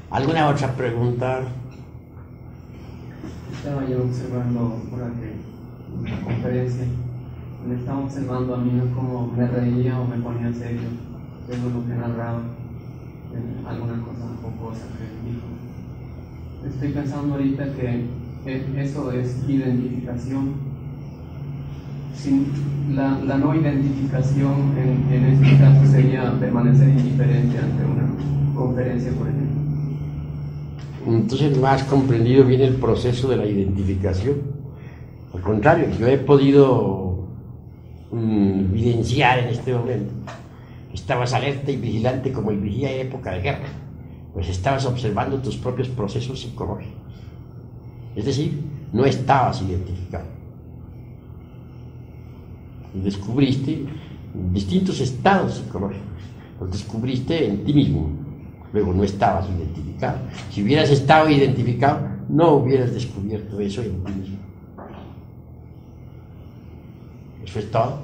Speaker 1: ¿Alguna otra pregunta?
Speaker 2: Estaba yo observando por una conferencia, me estaba observando a mí cómo me reía o me ponía serio según lo que narraba, alguna cosa jocosa que dijo. Estoy pensando ahorita que eso es identificación. La no identificación en este caso sería permanecer indiferente ante una conferencia, por ejemplo.
Speaker 1: Entonces no has comprendido bien el proceso de la identificación. Al contrario, yo he podido evidenciar en este momento que estabas alerta y vigilante como el vigía en época de guerra, pues estabas observando tus propios procesos psicológicos. Es decir, no estabas identificado. Descubriste distintos estados psicológicos, los descubriste en ti mismo. Luego no estabas identificado. Si hubieras estado identificado, no hubieras descubierto eso en ti mismo. Eso es todo.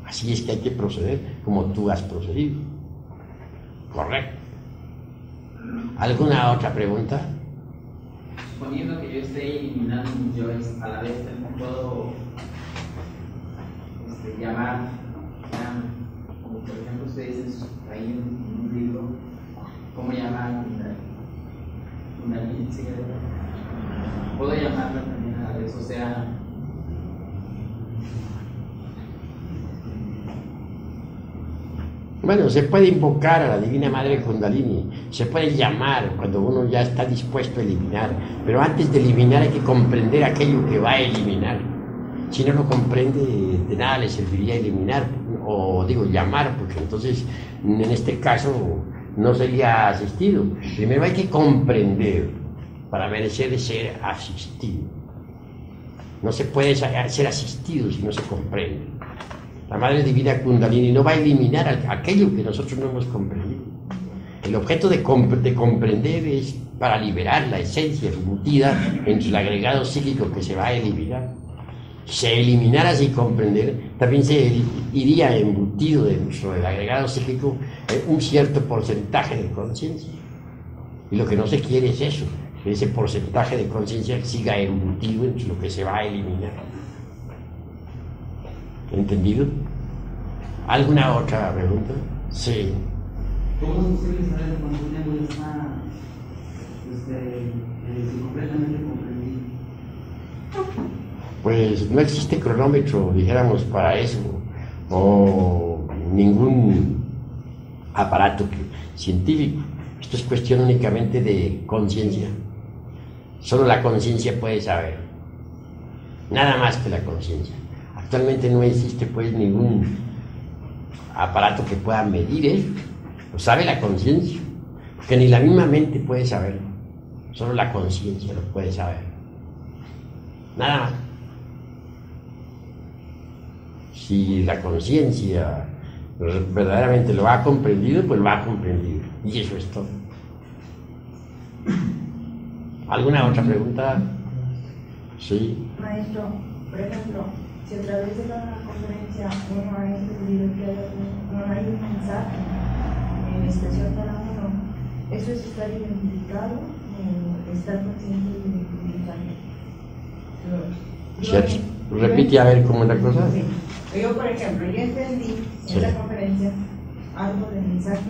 Speaker 1: Así es que hay que proceder como tú has procedido. Correcto. ¿Alguna otra pregunta?
Speaker 6: Suponiendo que yo esté eliminando mis yoes, a la vez también puedo llamar, como por ejemplo ustedes ahí en un libro, ¿cómo llamar Kundalini? ¿Sí? Puedo llamarla también a la vez, o sea,
Speaker 1: bueno, se puede invocar a la Divina Madre Kundalini, se puede llamar cuando uno ya está dispuesto a eliminar, pero antes de eliminar hay que comprender aquello que va a eliminar. Si no lo comprende, de nada le serviría eliminar, o digo llamar, porque entonces en este caso no sería asistido. Primero hay que comprender para merecer ser asistido. No se puede ser asistido si no se comprende. La Madre Divina Kundalini no va a eliminar aquello que nosotros no hemos comprendido. El objeto de comprender es para liberar la esencia embutida entre el agregado psíquico que se va a eliminar. Si se eliminara sin comprender, también se iría embutido dentro del agregado psíquico un cierto porcentaje de conciencia. Y lo que no se quiere es eso, que ese porcentaje de conciencia siga embutido entre lo que se va a eliminar. ¿Entendido? ¿Alguna otra pregunta? Sí.
Speaker 5: ¿Cómo es posible saber cuando un ego está completamente comprendido?
Speaker 1: Pues no existe cronómetro, dijéramos, para eso, o ningún aparato científico. Esto es cuestión únicamente de conciencia. Solo la conciencia puede saber, nada más que la conciencia. Actualmente no existe pues ningún aparato que pueda medir esto. Lo sabe la conciencia, porque ni la misma mente puede saberlo. Solo la conciencia lo puede saber. Nada más. Si la conciencia verdaderamente lo ha comprendido, pues lo ha comprendido. Y eso es todo. ¿Alguna otra pregunta? Sí.
Speaker 8: Maestro, por ejemplo, si a través de la conferencia uno ha entendido que hay un mensaje en especial para uno, ¿eso es estar identificado o estar consciente de identificarlo?
Speaker 1: Repite a ver cómo es la cosa.
Speaker 8: Sí. Yo, por ejemplo, yo entendí en la conferencia algo del mensaje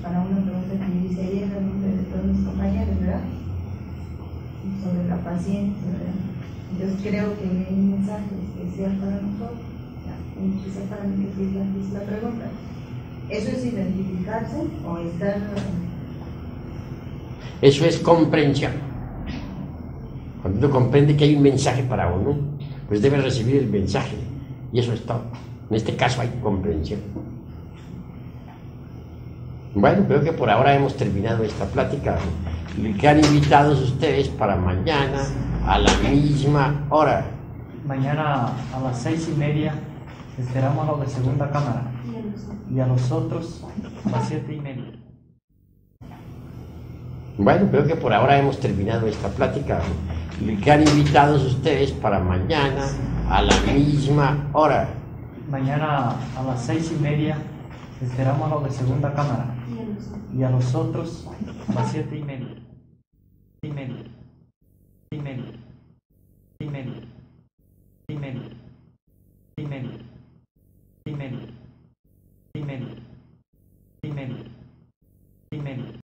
Speaker 8: para una pregunta que hice ayer en nombre de todos mis compañeros, ¿verdad? Sobre la paciencia, ¿verdad? Entonces creo que hay un mensaje especial para nosotros, quizá para mí que es la pregunta. ¿Eso es identificarse o estar...?
Speaker 1: Eso es comprensión. Cuando uno comprende que hay un mensaje para uno, pues debe recibir el mensaje, y eso es todo. En este caso hay comprensión. Bueno, creo que por ahora hemos terminado esta plática. Quedan invitados ustedes para mañana a la misma hora.
Speaker 9: Mañana a las 6:30 esperamos a los de segunda cámara.
Speaker 5: y a los otros a las 7:30.
Speaker 1: Bueno, creo que por ahora hemos terminado esta plática. Le quedan invitados ustedes para mañana a la misma hora.
Speaker 5: Mañana a las 6:30 esperamos a los de segunda cámara y a los otros a las 7:30.